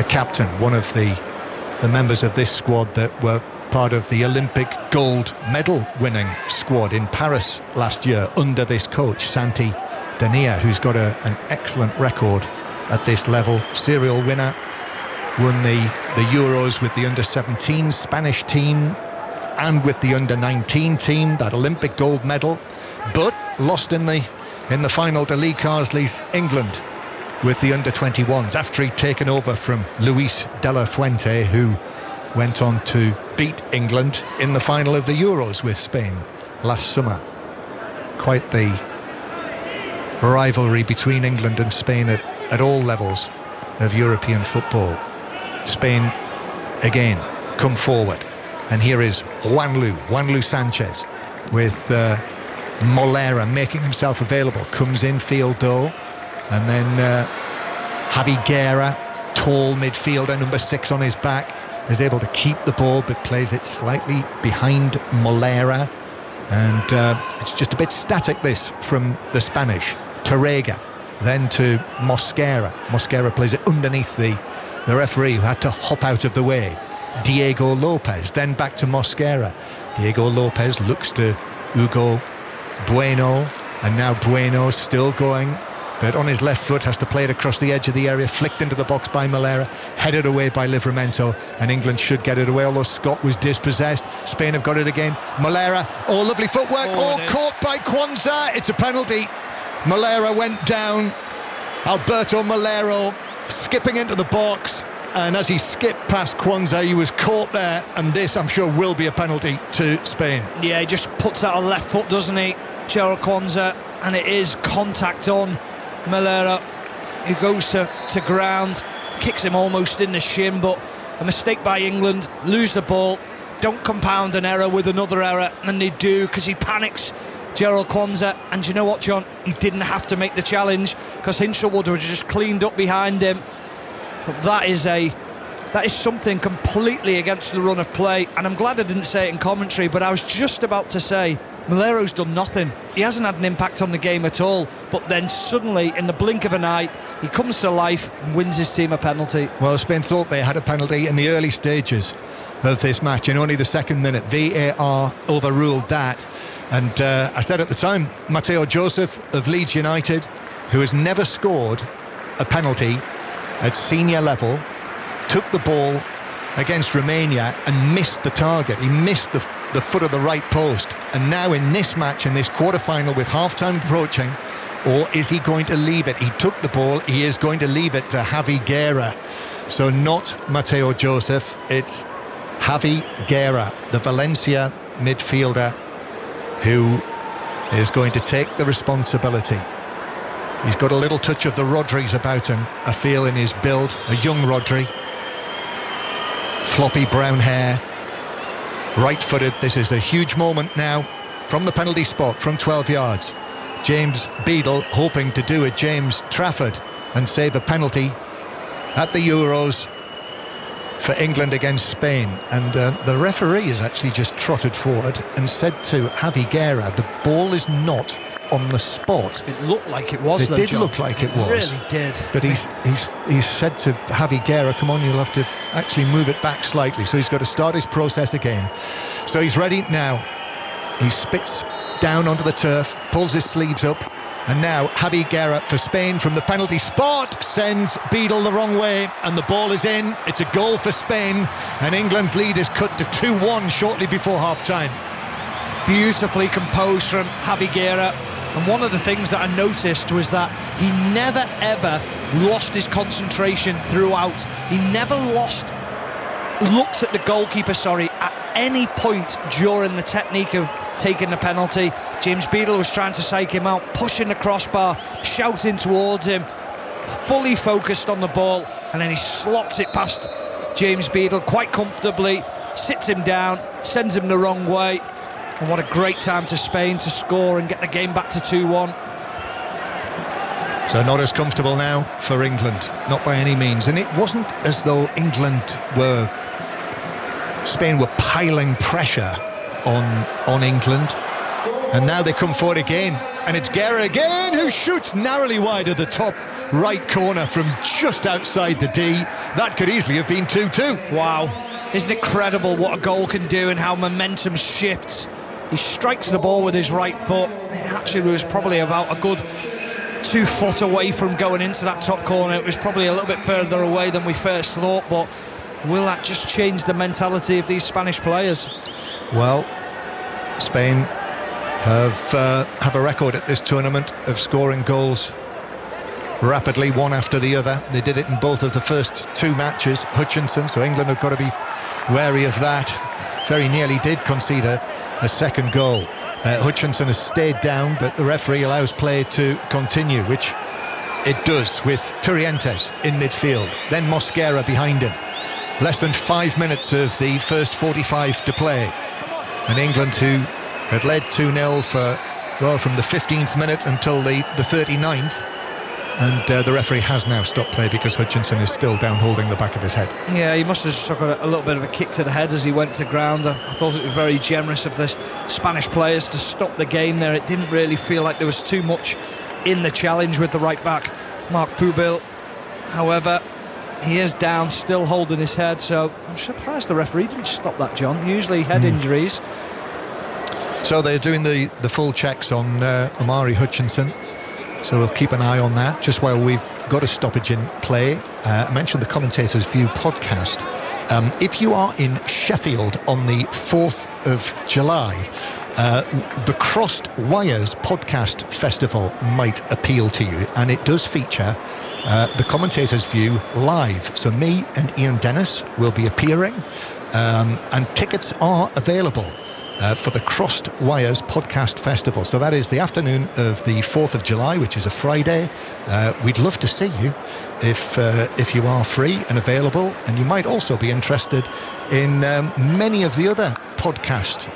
captain, one of the members of this squad that were part of the Olympic gold medal winning squad in Paris last year under this coach, Santi Dania, who's got an excellent record at this level. Serial winner, won the Euros with the under-17 Spanish team and with the under-19 team, that Olympic gold medal, but lost in the final to Lee Carsley's England with the under-21s after he'd taken over from Luis de la Fuente, who went on to beat England in the final of the Euros with Spain last summer. Quite the rivalry between England and Spain at all levels of European football. Spain again come forward, and here is Juanlu Sanchez with Molera making himself available, comes in field though, and then Javi Guerra, tall midfielder, number 6 on his back, is able to keep the ball but plays it slightly behind Molera, and it's just a bit static this from the Spanish. Torrega, then to Mosquera. Mosquera plays it underneath the referee, who had to hop out of the way. Diego Lopez, then back to Mosquera. Diego Lopez looks to Hugo Bueno, and now Bueno still going, but on his left foot has to play it across the edge of the area, flicked into the box by Molera, headed away by Livramento, and England should get it away, although Scott was dispossessed. Spain have got it again. Molera, lovely footwork, caught by Kwanzaa. It's a penalty. Molera went down. Alberto Molero skipping into the box, and as he skipped past Kwanzaa, he was caught there, and this, I'm sure, will be a penalty to Spain. Yeah, he just puts out a left foot, doesn't he, Gerald Kwanzaa, and it is contact on Molera, who goes to ground, kicks him almost in the shin, but a mistake by England, lose the ball, don't compound an error with another error, and they do, because he panics, Gerald Kwanzaa, and you know what, John, he didn't have to make the challenge, because Hinshaw would have just cleaned up behind him. But that is something completely against the run of play, and I'm glad I didn't say it in commentary, but I was just about to say Molero's done nothing. He hasn't had an impact on the game at all, but then suddenly, in the blink of an eye, he comes to life and wins his team a penalty. Well, Spain thought they had a penalty in the early stages of this match, in only the second minute. VAR overruled that, and I said at the time, Mateo Joseph of Leeds United, who has never scored a penalty at senior level, took the ball against Romania and missed the target. He missed the foot of the right post, and now in this match, in this quarter-final with half-time approaching, or is he going to leave it? He took the ball, he is going to leave it to Javi Guerra. So not Mateo Joseph, it's Javi Guerra, the Valencia midfielder, who is going to take the responsibility. He's got a little touch of the Rodri's about him, I feel, in his build, a young Rodri. Floppy brown hair, right-footed. This is a huge moment now from the penalty spot, from 12 yards. James Beadle hoping to do a James Trafford and save a penalty at the Euros for England against Spain. And the referee has actually just trotted forward and said to Javi Guerra, the ball is not on the spot. It looked like it was, though, It did John. Look like it was. It really did. But he's said to Javi Guerra, come on, you'll have to actually move it back slightly. So he's got to start his process again. So he's ready now. He spits down onto the turf, pulls his sleeves up, and now Javi Guerra for Spain from the penalty spot sends Beadle the wrong way, and the ball is in. It's a goal for Spain, and England's lead is cut to 2-1 shortly before half-time. Beautifully composed from Javi Guerra. And one of the things that I noticed was that he never ever lost his concentration throughout. He never looked at the goalkeeper, at any point during the technique of taking the penalty. James Beadle was trying to psych him out, pushing the crossbar, shouting towards him, fully focused on the ball. and then he slots it past James Beadle quite comfortably, sits him down, sends him the wrong way. And what a great time to Spain to score and get the game back to 2-1. So not as comfortable now for England, not by any means. And it wasn't as though Spain were piling pressure on England. And now they come forward again, and it's Guerra again who shoots narrowly wide of the top right corner from just outside the D. That could easily have been 2-2. Wow, isn't it incredible what a goal can do and how momentum shifts? He strikes the ball with his right foot. It actually was probably about a good 2 foot away from going into that top corner. It was probably a little bit further away than we first thought, but will that just change the mentality of these Spanish players? Well, Spain have a record at this tournament of scoring goals rapidly, one after the other. They did it in both of the first 2 matches. Hutchinson, so England have got to be wary of that. Very nearly did concede a second goal. Hutchinson has stayed down, but the referee allows play to continue, which it does, with Turrientes in midfield, then Mosquera behind him. Less than 5 minutes of the first 45 to play, and England, who had led 2-0 from the 15th minute until the 39th, and the referee has now stopped play because Hutchinson is still down holding the back of his head. Yeah, he must have just got a little bit of a kick to the head as he went to ground. I thought it was very generous of the Spanish players to stop the game there. It didn't really feel like there was too much in the challenge with the right back, Marc Pubil. However, he is down, still holding his head, so I'm surprised the referee didn't stop that, John. Usually head injuries. So they're doing the full checks on Omari Hutchinson, so we'll keep an eye on that just while we've got a stoppage in play. I mentioned the Commentators View podcast. If you are in Sheffield on the 4th of July, the Crossed Wires podcast festival might appeal to you, and it does feature the Commentators View live. So me and Ian Dennis will be appearing, and tickets are available for the Crossed Wires podcast festival. So that is the afternoon of the 4th of July, which is a Friday. We'd love to see you if you are free and available, and you might also be interested in many of the other podcast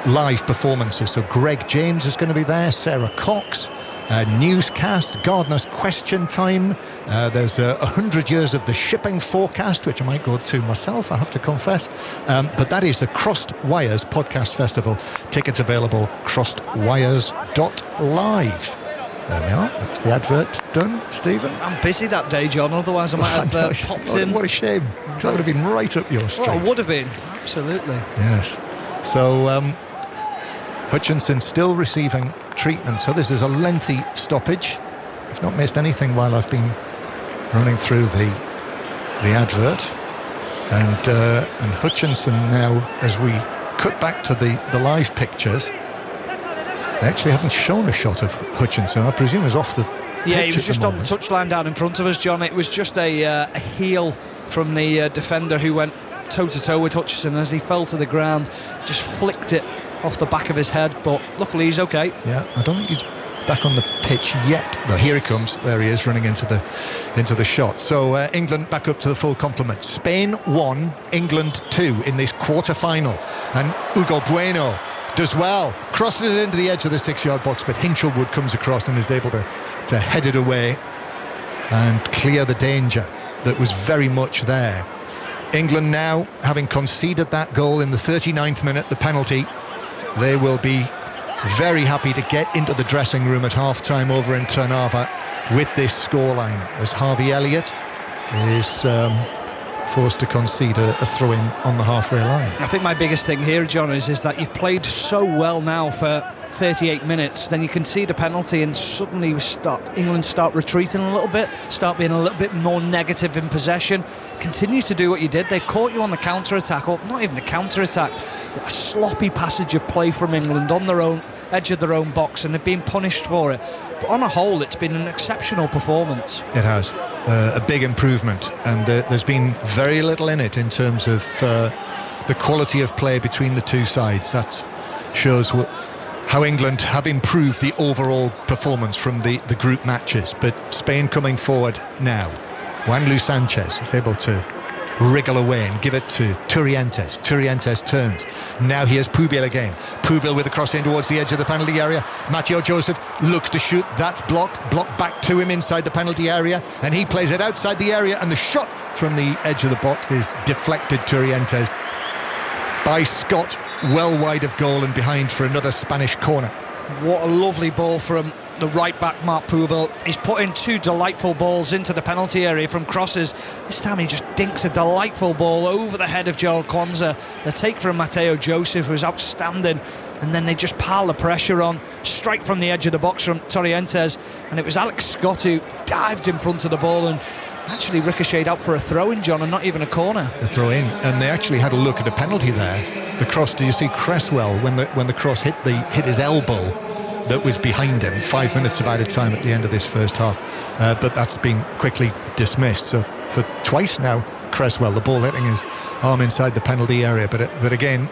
live performances. So Greg James is going to be there, Sarah Cox, newscast, Gardner's Question Time. There's 100 years of the shipping forecast, which I might go to myself, I have to confess. But that is the Crossed Wires Podcast Festival. Tickets available, crossedwires.live. There we are, that's the advert done, Stephen. I'm busy that day, John, otherwise I might have popped in. What a shame, because that would have been right up your street. Well, it would have been, absolutely. Yes. So Hutchinson still receiving treatment, so this is a lengthy stoppage. I've not missed anything while I've been running through the advert, and Hutchinson now, as we cut back to the live pictures, they actually haven't shown a shot of Hutchinson. I presume he's off the pitch. Yeah, he was just on the moment. touchline down in front of us, John. It was just a heel from the defender who went toe-to-toe with Hutchinson. As he fell to the ground, just flicked it off the back of his head, but luckily he's okay. Yeah, I don't think he's back on the pitch yet, though. Here he comes, there he is, running into the shot. So England back up to the full complement. Spain 1, England 2 in this quarter-final, and Hugo Bueno does well, crosses it into the edge of the 6-yard box, but Hinchelwood comes across and is able to head it away and clear the danger that was very much there. England now, having conceded that goal in the 39th minute, the penalty, they will be very happy to get into the dressing room at half-time over in Trnava with this scoreline, as Harvey Elliott is forced to concede a throw-in on the halfway line. I think my biggest thing here, John, is that you've played so well now for 38 minutes, then you concede a penalty and suddenly England start retreating a little bit, start being a little bit more negative in possession. Continue to do what you did. They've caught you on the counter-attack, or not even a counter-attack, a sloppy passage of play from England on their own edge of their own box, and they've been punished for it. But on a whole, it's been an exceptional performance. It has. A big improvement, and there's been very little in it in terms of the quality of play between the two sides. That shows how England have improved the overall performance from the group matches. But Spain coming forward now Juanlu Sanchez is able to wriggle away and give it to Turientes. Turientes turns. Now here's Pubil again. Pubil with a cross in towards the edge of the penalty area. Matteo Joseph looks to shoot. That's blocked back to him inside the penalty area, and he plays it outside the area, and the shot from the edge of the box is deflected, Turientes, by Scott, well wide of goal and behind for another Spanish corner. What a lovely ball from the right back, Mark Pubil. He's put in 2 delightful balls into the penalty area from crosses. This time he just dinks a delightful ball over the head of Joel Kwanzaa. The take from Matteo Joseph was outstanding, and then they just pile the pressure on. Strike from the edge of the box from Turientes, and it was Alex Scott who dived in front of the ball and actually ricocheted out for a throw-in, John, and not even a corner. A throw-in, and they actually had a look at a penalty there. The cross, did you see Cresswell when the cross hit his elbow that was behind him? 5 minutes of added time at the end of this first half, but that's been quickly dismissed. So for twice now, Cresswell, the ball hitting his arm inside the penalty area, but again,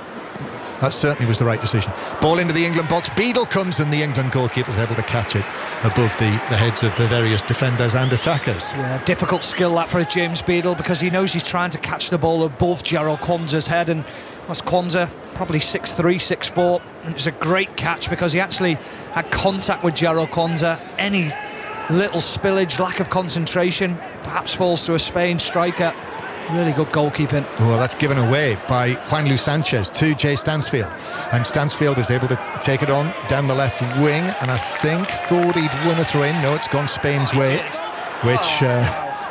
that certainly was the right decision. Ball into the England box. Beadle comes, and the England goalkeeper is able to catch it above the heads of the various defenders and attackers. Yeah, difficult skill that for James Beadle, because he knows he's trying to catch the ball above Jarrell Kwanzaa's head, and that's Kwanzaa, probably 6'3", 6'4", and it was a great catch because he actually had contact with Jarrell Kwanzaa. Any little spillage, lack of concentration, perhaps falls to a Spain striker. Really good goalkeeping. Well, that's given away by Juanlu Sanchez to Jay Stansfield, and Stansfield is able to take it on down the left wing, and I think thought he'd won a throw-in. No, it's gone Spain's way, which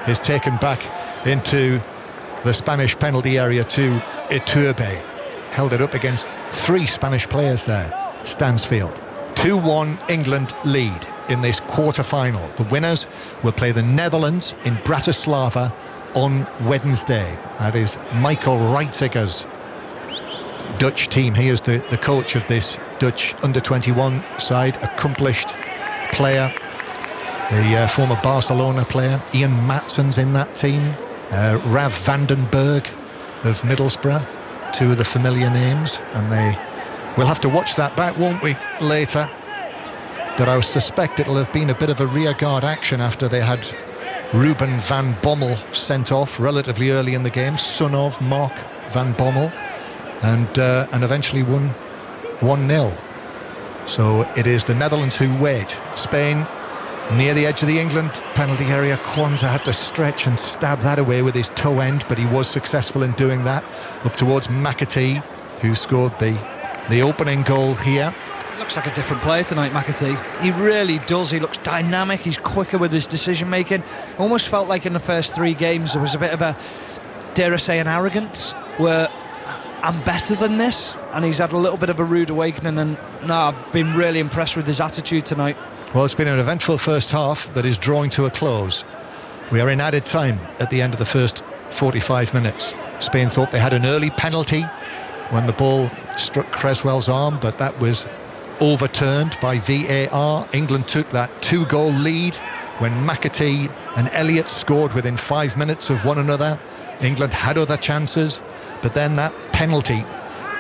is taken back into the Spanish penalty area to Iturbe. Held it up against 3 Spanish players there. Stansfield. 2-1 England lead in this quarter-final. The winners will play the Netherlands in Bratislava on Wednesday. That is Michael Reiziger's Dutch team. He is the coach of this Dutch Under-21 side, accomplished player, the former Barcelona player. Ian Matson's in that team. Rav Vandenberg of Middlesbrough, 2 of the familiar names, and we'll have to watch that back, won't we, later? But I suspect it'll have been a bit of a rearguard action after they had Ruben van Bommel sent off relatively early in the game, son of Mark van Bommel, and eventually won 1-0. So it is the Netherlands who wait. Spain near the edge of the England penalty area. Kwanzaa had to stretch and stab that away with his toe end, but he was successful in doing that. Up towards McAtee, who scored the opening goal here. Looks like a different player tonight, McAtee. He really does. He looks dynamic. He's quicker with his decision making. Almost felt like in the first 3 games there was a bit of a, dare I say, an arrogance where I'm better than this, and he's had a little bit of a rude awakening, and no, I've been really impressed with his attitude tonight. Well, it's been an eventful first half that is drawing to a close. We are in added time at the end of the first 45 minutes. Spain thought they had an early penalty when the ball struck Cresswell's arm, but that was overturned by VAR. England took that 2-goal lead when McAtee and Elliott scored within 5 minutes of one another. England had other chances, but then that penalty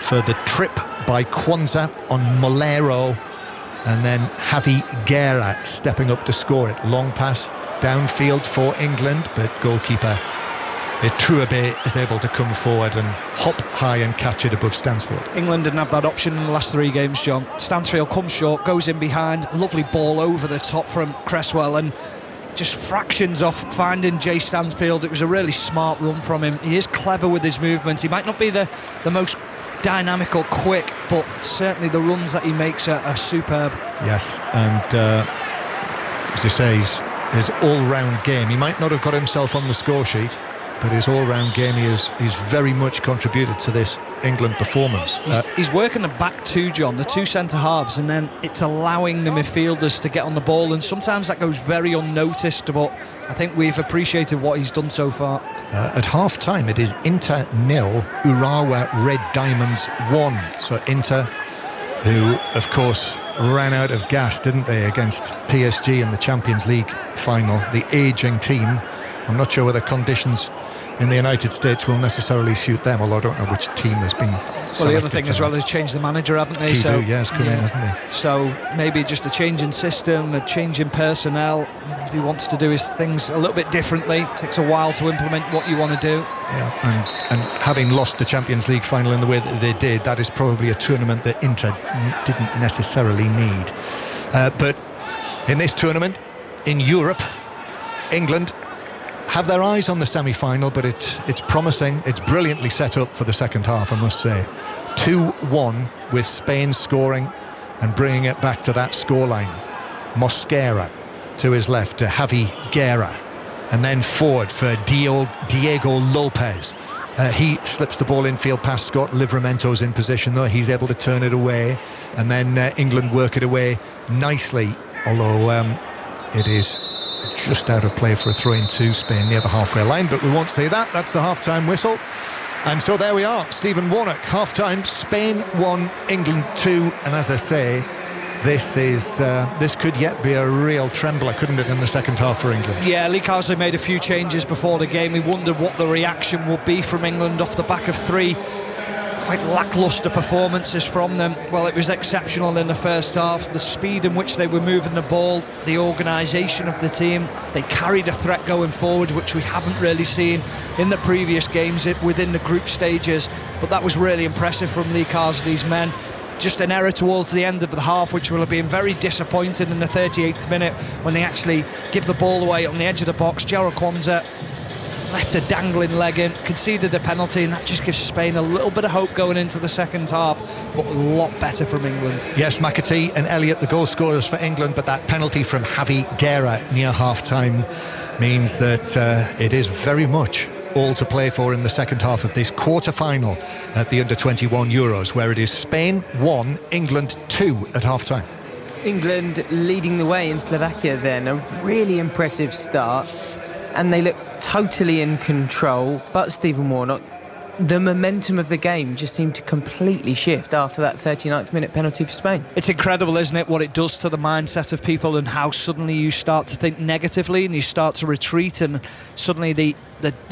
for the trip by Kwanzaa on Molero, and then Javi Guerra stepping up to score it. Long pass downfield for England, but goalkeeper Iturbe is able to come forward and hop high and catch it above Stansfield. England didn't have that option in the last 3 games, John. Stansfield comes short, goes in behind, lovely ball over the top from Cresswell, and just fractions off finding Jay Stansfield. It was a really smart run from him. He is clever with his movements. He might not be the most dynamic or quick, but certainly the runs that he makes are superb. Yes, and as you say, his all-round game, he might not have got himself on the score sheet, but his all-round game, he's very much contributed to this England performance. He's working the back 2, John, the 2 centre-halves, and then it's allowing the midfielders to get on the ball, and sometimes that goes very unnoticed, but I think we've appreciated what he's done so far. At half-time, it is Inter 0, Urawa Red Diamonds 1. So Inter, who, of course, ran out of gas, didn't they, against PSG in the Champions League final, the ageing team. I'm not sure whether conditions in the United States will necessarily suit them, although I don't know which team has been selected. Well, the other thing as well, they've changed the manager, haven't they? Kivu, yeah, it's coming, hasn't he? So maybe just a change in system, a change in personnel. Maybe he wants to do his things a little bit differently. It takes a while to implement what you want to do. Yeah, and having lost the Champions League final in the way that they did, that is probably a tournament that Inter didn't necessarily need. But in this tournament, in Europe, England have their eyes on the semi-final, but it's promising. It's brilliantly set up for the second half, I must say. 2-1 with Spain scoring and bringing it back to that scoreline. Mosquera to his left to Javi Guerra, and then forward for Diego Lopez. He slips the ball infield past Scott. Livramento's in position though. He's able to turn it away, and then England work it away nicely, although it is just out of play for a throw-in to Spain near the halfway line, but we won't say that. That's the half-time whistle. And so there we are, Stephen Warnock, half-time, Spain 1, England 2, and as I say, this could yet be a real trembler, couldn't it, in the second half for England? Yeah, Lee Carsley made a few changes before the game. We wondered what the reaction would be from England off the back of three quite lacklustre performances from them. Well, it was exceptional in the first half. The speed in which they were moving the ball, the organisation of the team, they carried a threat going forward, which we haven't really seen in the previous games within the group stages. But that was really impressive from Lee Carsley's men. Just an error towards the end of the half, which will have been very disappointing in the 38th minute when they actually give the ball away on the edge of the box. João Kwanzaa left a dangling leg in, conceded a penalty, and that just gives Spain a little bit of hope going into the second half, but a lot better from England. Yes, McAtee and Elliott the goal scorers for England, but that penalty from Javi Guerra near half-time means that it is very much all to play for in the second half of this quarter-final at the Under-21 Euros, where it is Spain 1, England 2 at half-time. England leading the way in Slovakia then, a really impressive start, and they look totally in control, but Stephen Warnock, the momentum of the game just seemed to completely shift after that 39th minute penalty for Spain. It's incredible, isn't it, what it does to the mindset of people, and how suddenly you start to think negatively and you start to retreat, and suddenly the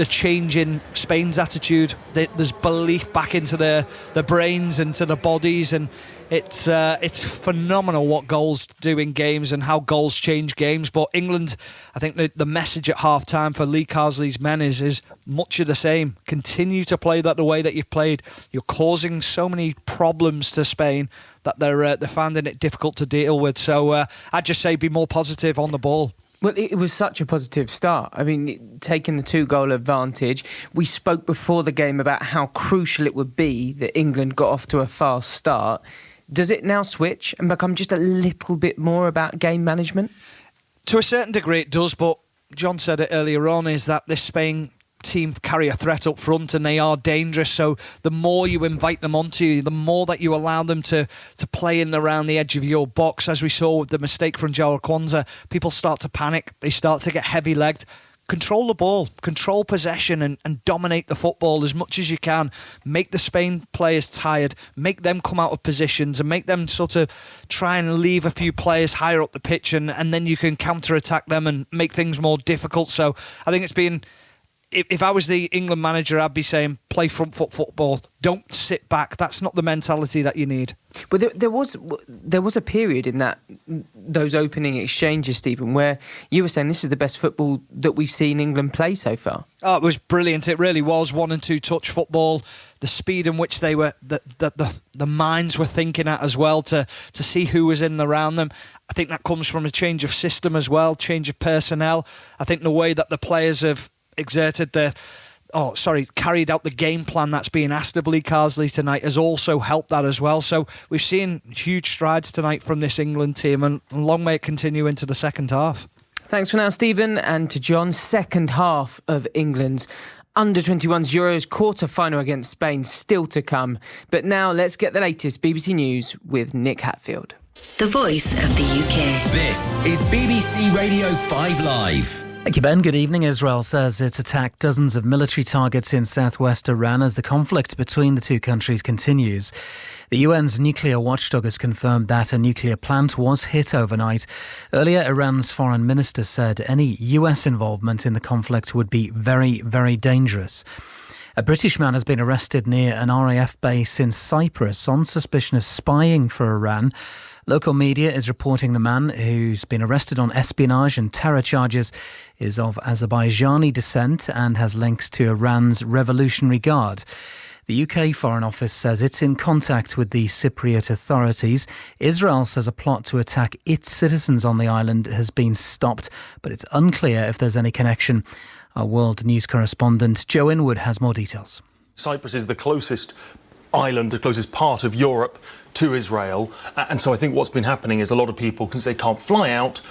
change in Spain's attitude, there's belief back into their brains and to their bodies, and it's phenomenal what goals do in games and how goals change games. But England, I think the message at half-time for Lee Carsley's men is much of the same. Continue to play that the way that you've played. You're causing so many problems to Spain that they're finding it difficult to deal with. So I'd just say be more positive on the ball. Well, it was such a positive start. I mean, taking the 2-goal advantage. We spoke before the game about how crucial it would be that England got off to a fast start. Does it now switch and become just a little bit more about game management? To a certain degree it does, but John said it earlier on, is that this Spain team carry a threat up front and they are dangerous, so the more you invite them onto you, the more that you allow them to play in around the edge of your box. As we saw with the mistake from João Kwanzaa, people start to panic, they start to get heavy-legged. Control the ball, control possession and dominate the football as much as you can. Make the Spain players tired, make them come out of positions and make them sort of try and leave a few players higher up the pitch, and then you can counter-attack them and make things more difficult. So I think it's been... If I was the England manager, I'd be saying play front foot football. Don't sit back. That's not the mentality that you need. But there was a period in those opening exchanges, Stephen, where you were saying this is the best football that we've seen England play so far. Oh, it was brilliant. It really was. 1 and 2 touch football. The speed in which they were, the minds were thinking at as well, to see who was in around them. I think that comes from a change of system as well, change of personnel. I think the way that the players have carried out the game plan that's being asked of Lee Carsley tonight has also helped that as well. So we've seen huge strides tonight from this England team, and long may it continue into the second half. Thanks for now, Stephen, and to John. Second half of England's Under-21's Euros quarter-final against Spain still to come. But now let's get the latest BBC News with Nick Hatfield. The voice of the UK. This is BBC Radio 5 Live. Thank you, Ben. Good evening. Israel says it's attacked dozens of military targets in southwest Iran as the conflict between the two countries continues. The UN's nuclear watchdog has confirmed that a nuclear plant was hit overnight. Earlier, Iran's foreign minister said any US involvement in the conflict would be very, very dangerous. A British man has been arrested near an RAF base in Cyprus on suspicion of spying for Iran. Local media is reporting the man, who's been arrested on espionage and terror charges, is of Azerbaijani descent and has links to Iran's Revolutionary Guard. The UK Foreign Office says it's in contact with the Cypriot authorities. Israel says a plot to attack its citizens on the island has been stopped, but it's unclear if there's any connection. Our world news correspondent Joe Inwood has more details. Cyprus is the closest island, the closest part of Europe to Israel, and so I think what's been happening is a lot of people, because they can't fly out,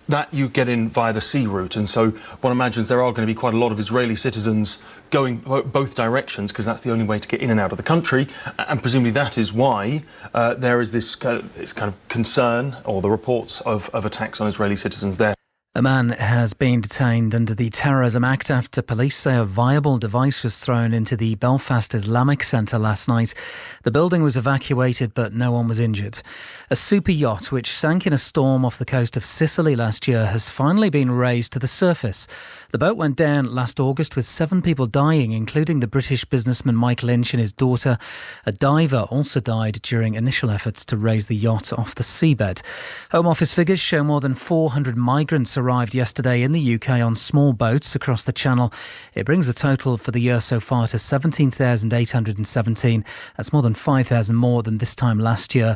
that you get in via the sea route, and so one imagines there are going to be quite a lot of Israeli citizens going both directions, because that's the only way to get in and out of the country, and presumably that is why there is this kind of concern, or the reports of attacks on Israeli citizens there. A man has been detained under the Terrorism Act after police say a viable device was thrown into the Belfast Islamic Centre last night. The building was evacuated, but no one was injured. A super yacht which sank in a storm off the coast of Sicily last year has finally been raised to the surface. The boat went down last August with 7 people dying, including the British businessman Mike Lynch and his daughter. A diver also died during initial efforts to raise the yacht off the seabed. Home Office figures show more than 400 migrants arrived yesterday in the UK on small boats across the Channel. It brings the total for the year so far to 17,817. That's more than 5,000 more than this time last year.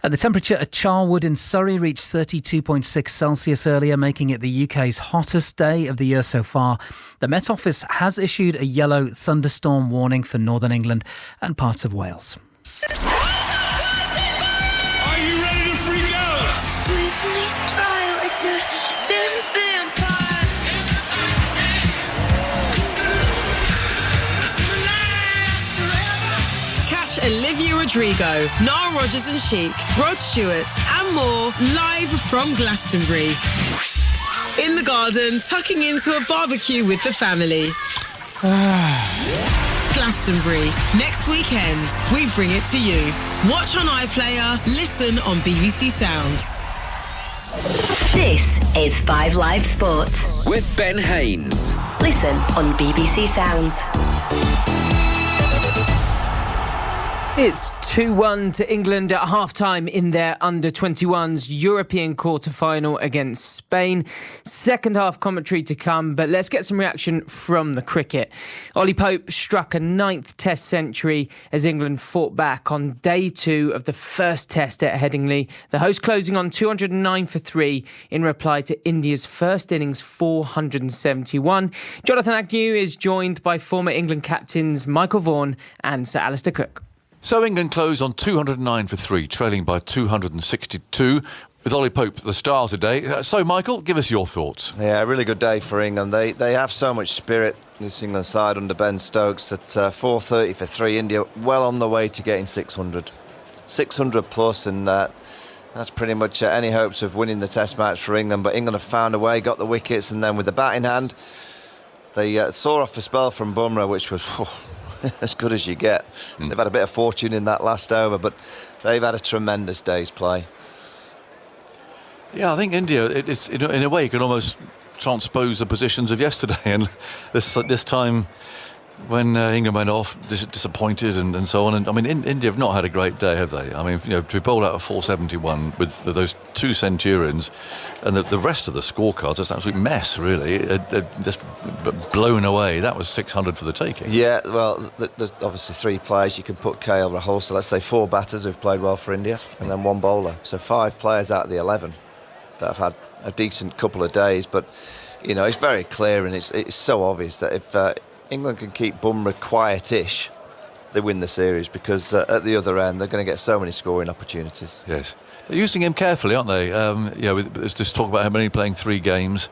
And the temperature at Charwood in Surrey reached 32.6 Celsius earlier, making it the UK's hottest day of the year so far. The Met Office has issued a yellow thunderstorm warning for Northern England and parts of Wales. Are you ready to freak out? Please try like the damn vampire. It's gonna last forever. Catch Olivia Rodrigo, Nile Rodgers and Chic, Rod Stewart and more live from Glastonbury. In the garden, tucking into a barbecue with the family. Glastonbury, next weekend, we bring it to you. Watch on iPlayer, listen on BBC Sounds. This is 5 Live Sport. With Ben Haynes. Listen on BBC Sounds. It's 2-1 to England at half-time in their Under-21s European quarter-final against Spain. Second half commentary to come, but let's get some reaction from the cricket. Ollie Pope struck a 9th Test century as England fought back on day 2 of the first Test at Headingley. The host closing on 209 for 3 in reply to India's first innings 471. Jonathan Agnew is joined by former England captains Michael Vaughan and Sir Alistair Cook. So England close on 209 for 3, trailing by 262, with Ollie Pope the star today. So, Michael, give us your thoughts. Yeah, a really good day for England. They have so much spirit, this England side under Ben Stokes, at 430 for 3. India well on the way to getting 600. 600 plus, and that's pretty much any hopes of winning the Test match for England. But England have found a way, got the wickets, and then with the bat in hand, they saw off a spell from Bumrah, which was as good as you get. They've had a bit of fortune in that last over, but they've had a tremendous day's play. Yeah, I think India, it's in a way, you can almost transpose the positions of yesterday. And this time, when England went off, disappointed and so on. And I mean, India have not had a great day, have they? I mean, to be bowled out of 471 with those 2 centurions, and the rest of the scorecards, it's an absolute mess, really. Just blown away. That was 600 for the taking. Yeah, well, there's obviously 3 players. You can put KL Rahul, so let's say 4 batters who've played well for India, and then 1 bowler. So 5 players out of the 11 that have had a decent couple of days. But, you know, it's very clear, and it's so obvious that if England can keep Bumrah quietish, they win the series, because at the other end they're going to get so many scoring opportunities. Yes, they're using him carefully, aren't they? There's just talk about him only playing 3 games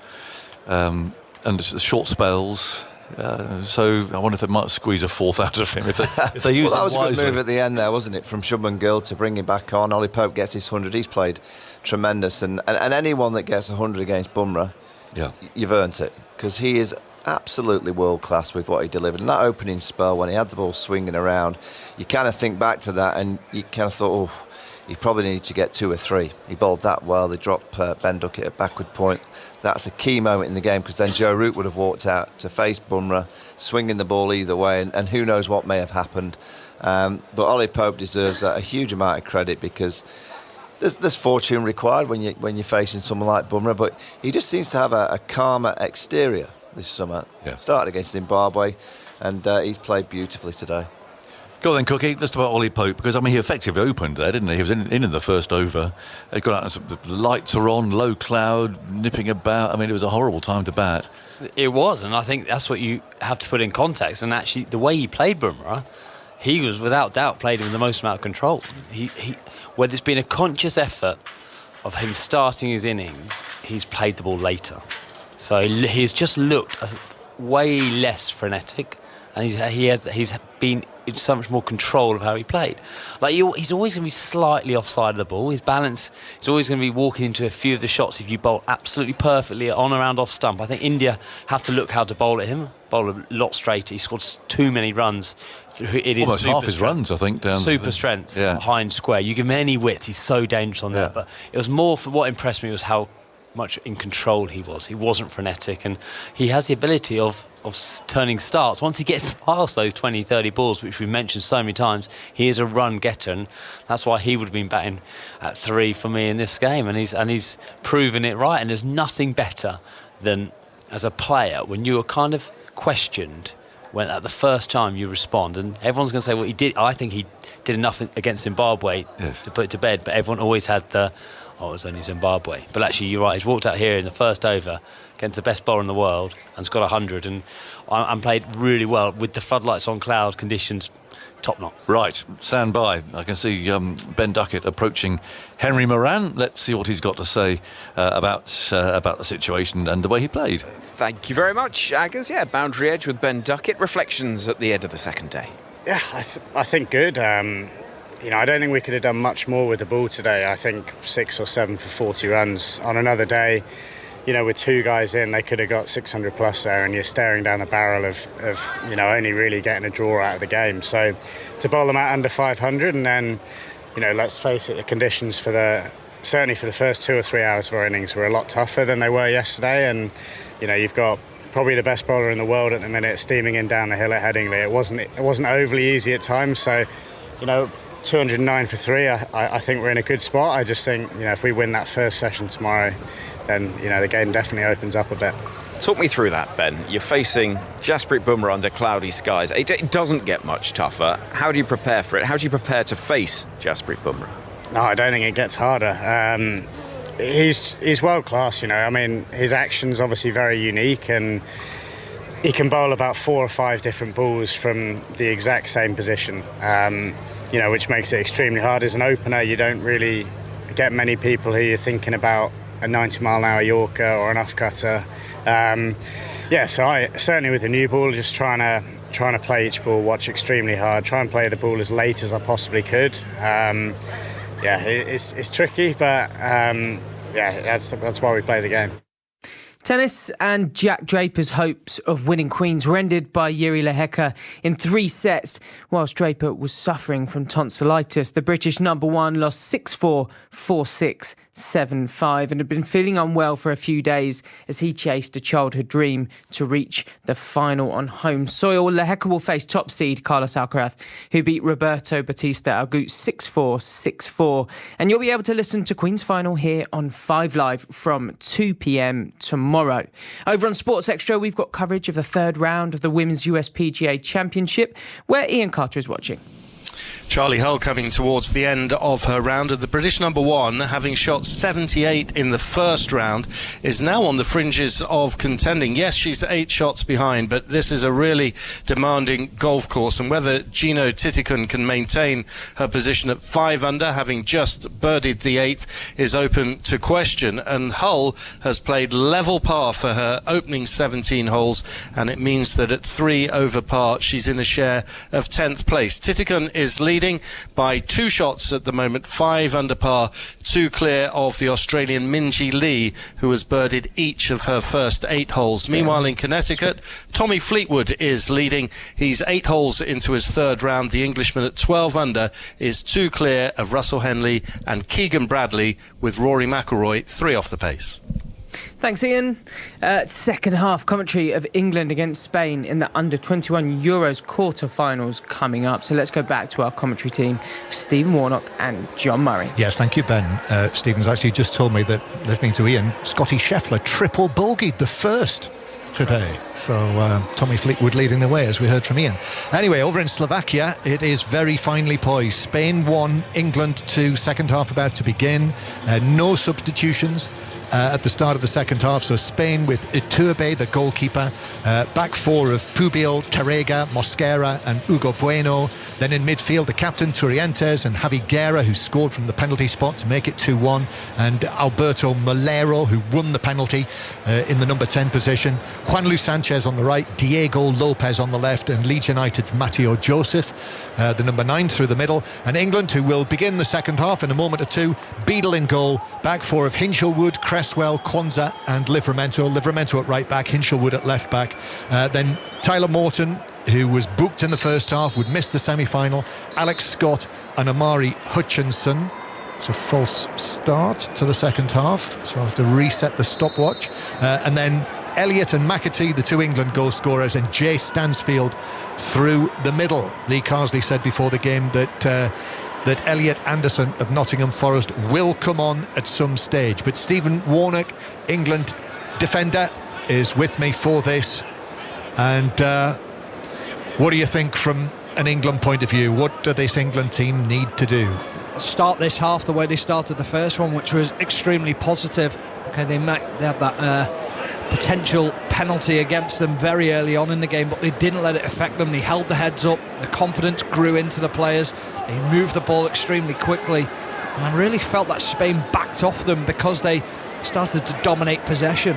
and short spells. So I wonder if they might squeeze a 4th out of him if they use well, that was him wisely. A good move at the end there, wasn't it, from Shubman Gill to bring him back on. Ollie Pope gets his 100. He's played tremendous, and anyone that gets 100 against Bumrah, you've earned it, because he is absolutely world class with what he delivered. And that opening spell, when he had the ball swinging around, you kind of think back to that and you kind of thought, oh, he probably needed to get 2 or 3. He bowled that well. They dropped Ben Duckett at backward point. That's a key moment in the game, because then Joe Root would have walked out to face Bumrah, swinging the ball either way, and who knows what may have happened. But Ollie Pope deserves a huge amount of credit, because there's fortune required when you're facing someone like Bumrah, but he just seems to have a calmer exterior this summer. Started against Zimbabwe, and he's played beautifully today. Go then, Cookie. Just about Ollie Pope, because he effectively opened there, didn't he? He was in the first over. He got out, the lights are on, low cloud, nipping about. It was a horrible time to bat. It was, and I think that's what you have to put in context. And actually, the way he played Bumrah, he was without doubt played him with the most amount of control. He whether it's been a conscious effort of him starting his innings, he's played the ball later. So he's just looked way less frenetic, and he's been in so much more control of how he played. Like he's always going to be slightly offside of the ball. His balance is always going to be walking into a few of the shots if you bowl absolutely perfectly on around off stump. I think India have to look how to bowl at him. Bowl a lot straighter. He scored too many runs. It is almost half his runs, I think. Down super strength behind square. You give him any width, he's so dangerous on that. But it was more for what impressed me was how much in control he was. He wasn't frenetic, and he has the ability of turning starts. Once he gets past those 20-30 balls, which we've mentioned so many times, he is a run getter, and that's why he would have been batting at 3 for me in this game, and he's proven it right. And there's nothing better than, as a player, when you are kind of questioned when at the first time you respond, and everyone's going to say, well, he did. I think he did enough against Zimbabwe to put it to bed, but everyone always had the, it was only Zimbabwe. But actually, you're right, he's walked out here in the first over against the best bowler in the world and's got 100, and played really well with the floodlights on, cloud conditions, top knot. Right, stand by. I can see Ben Duckett approaching Henry Moran. Let's see what he's got to say about the situation and the way he played. Thank you very much, Agus. Boundary edge with Ben Duckett. Reflections at the end of the second day. Yeah, I think good. I don't think we could have done much more with the ball today. I think 6 or 7 for 40 runs. On another day, with 2 guys in, they could have got 600 plus there, and you're staring down the barrel of only really getting a draw out of the game. So to bowl them out under 500, and then, let's face it, the conditions certainly for the first 2 or 3 hours of our innings were a lot tougher than they were yesterday. And, you've got probably the best bowler in the world at the minute steaming in down the hill at Headingley. It wasn't overly easy at times. So, 209 for 3, I think we're in a good spot. I just think, if we win that first session tomorrow, then, the game definitely opens up a bit. Talk me through that, Ben. You're facing Jasprit Bumrah under cloudy skies. It doesn't get much tougher. How do you prepare for it? How do you prepare to face Jasprit Bumrah? No, I don't think it gets harder. He's world class, his action's obviously very unique, and he can bowl about 4 or 5 different balls from the exact same position, which makes it extremely hard. As an opener, you don't really get many people who you're thinking about a 90-mile-an-hour Yorker or an off-cutter. So I certainly with the new ball, just trying to play each ball, watch extremely hard, try and play the ball as late as I possibly could. It's tricky, but that's why we play the game. Tennis, and Jack Draper's hopes of winning Queens were ended by Jiri Lehecka in 3 sets. Whilst Draper was suffering from tonsillitis, the British number 1 lost 6-4, 4-6, 7-5 and had been feeling unwell for a few days as he chased a childhood dream to reach the final on home soil. Lehecka will face top seed Carlos Alcaraz, who beat Roberto Bautista Agut 6-4, 6-4. And you'll be able to listen to Queen's Final here on 5 Live from 2 p.m. tomorrow. Over on Sports Extra, we've got coverage of the 3rd round of the Women's USPGA Championship, where Ian Carter is watching. Charlie Hull coming towards the end of her round, and the British number 1, having shot 78 in the first round, is now on the fringes of contending. Yes, she's 8 shots behind, but this is a really demanding golf course, and whether Gino Titicun can maintain her position at 5 under, having just birdied the 8th, is open to question. And Hull has played level par for her opening 17 holes, and it means that at 3 over par, she's in a share of 10th place. Titicun is leading by 2 shots at the moment, 5 under par, 2 clear of the Australian Minjee Lee, who has birdied each of her first 8 holes. Meanwhile, in Connecticut, Tommy Fleetwood is leading. He's 8 holes into his 3rd round. The Englishman at 12 under is 2 clear of Russell Henley and Keegan Bradley, with Rory McIlroy 3 off the pace. Thanks, Ian. Second half commentary of England against Spain in the Under-21 Euros quarter-finals coming up. So let's go back to our commentary team, Stephen Warnock and John Murray. Yes, thank you, Ben. Stephen's actually just told me that, listening to Ian, Scotty Scheffler triple bogeyed the first today. So Tommy Fleetwood leading the way, as we heard from Ian. Anyway, over in Slovakia, it is very finely poised. Spain 1, England 2, second half about to begin. No substitutions at the start of the second half. So Spain with Iturbe, the goalkeeper, back 4 of Pubil, Tarrega, Mosquera and Hugo Bueno. Then in midfield, the captain Turrientes and Javi Guerra, who scored from the penalty spot to make it 2-1, and Alberto Molero, who won the penalty in the number 10 position. Juan Luis Sanchez on the right, Diego Lopez on the left, and Leeds United's Matteo Joseph, the number 9, through the middle. And England, who will begin the second half in a moment or two, Beadle in goal, back 4 of Hinchelwood, Cresswell, Kwanzaa and Livramento at right back, Hinchelwood at left back. Then Tyler Morton, who was booked in the first half, would miss the semi-final. Alex Scott and Amari Hutchinson. It's a false start to the second half, so I'll have to reset the stopwatch. And then Elliott and McAtee, the 2 England goal scorers, and Jay Stansfield through the middle. Lee Carsley said before the game that Elliot Anderson of Nottingham Forest will come on at some stage. But Stephen Warnock, England defender, is with me for this. And what do you think from an England point of view? What do this England team need to do? Start this half the way they started the first one, which was extremely positive. Okay, they had that potential penalty against them very early on in the game, but they didn't let it affect them. They held their heads up, the confidence grew into the players, they moved the ball extremely quickly, and I really felt that Spain backed off them because they started to dominate possession.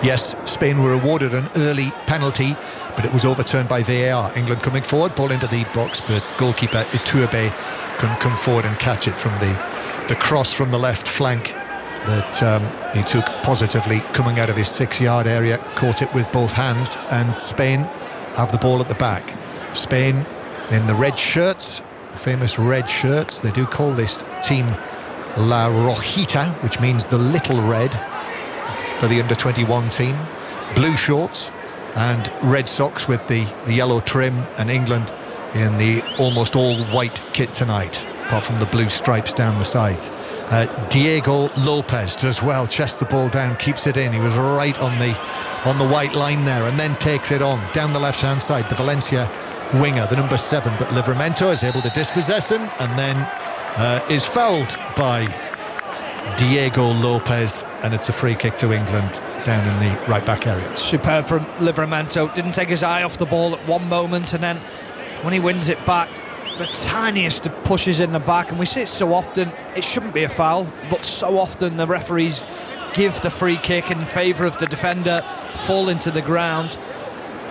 Yes, Spain were awarded an early penalty, but it was overturned by VAR. England coming forward, ball into the box, but goalkeeper Iturbe couldn't come forward and catch it from the cross from the left flank that he took positively coming out of his 6-yard area, caught it with both hands, and Spain have the ball at the back. Spain in the red shirts, the famous red shirts. They do call this team La Rojita, which means the little red, for the under-21 team. Blue shorts and red socks with the yellow trim, and England in the almost all white kit tonight, apart from the blue stripes down the sides. Diego Lopez does well, chests the ball down, keeps it in. He was right on the white line there, and then takes it on down the left hand side. The Valencia winger, the number 7, but Livramento is able to dispossess him, and then is fouled by Diego Lopez, and it's a free kick to England down in the right back area. Superb from Livramento, didn't take his eye off the ball at one moment, and then when he wins it back, the tiniest of pushes in the back, and we see it so often. It shouldn't be a foul, but so often the referees give the free kick in favour of the defender, fall into the ground.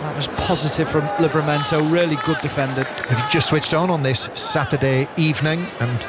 That was positive from Livramento, really good defender. If you just switched on this Saturday evening and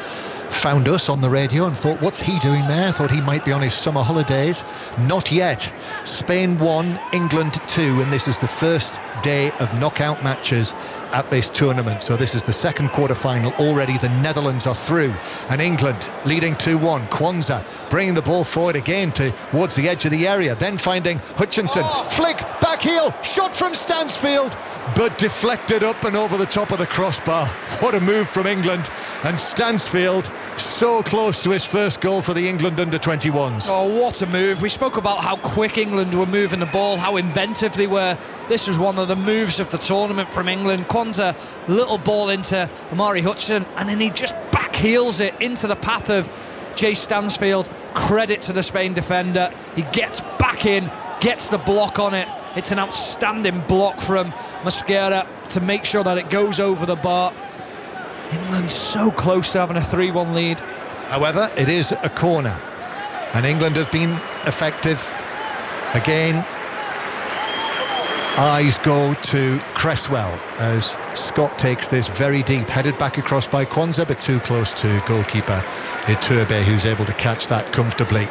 found us on the radio and thought, what's he doing there? Thought he might be on his summer holidays. Not yet. Spain 1, England 2, and this is the first day of knockout matches at this tournament. So this is the second quarter-final. Already the Netherlands are through, and England leading 2-1. Kwanzaa bringing the ball forward again towards the edge of the area, then finding Hutchinson. Flick, back heel, shot from Stansfield, but deflected up and over the top of the crossbar. What a move from England. And Stansfield so close to his first goal for the England under-21s. Oh, what a move. We spoke about how quick England were moving the ball, how inventive they were. This was one of the moves of the tournament from England. Kwanzaa, little ball into Amari Hutchinson, and then he just back heels it into the path of Jay Stansfield. Credit to the Spain defender. He gets back in, gets the block on it. It's an outstanding block from Mosquera to make sure that it goes over the bar. England so close to having a 3-1 lead. However, it is a corner, and England have been effective again. Eyes go to Cresswell as Scott takes this very deep, headed back across by Kwanzaa, but too close to goalkeeper Iturbe, who's able to catch that comfortably.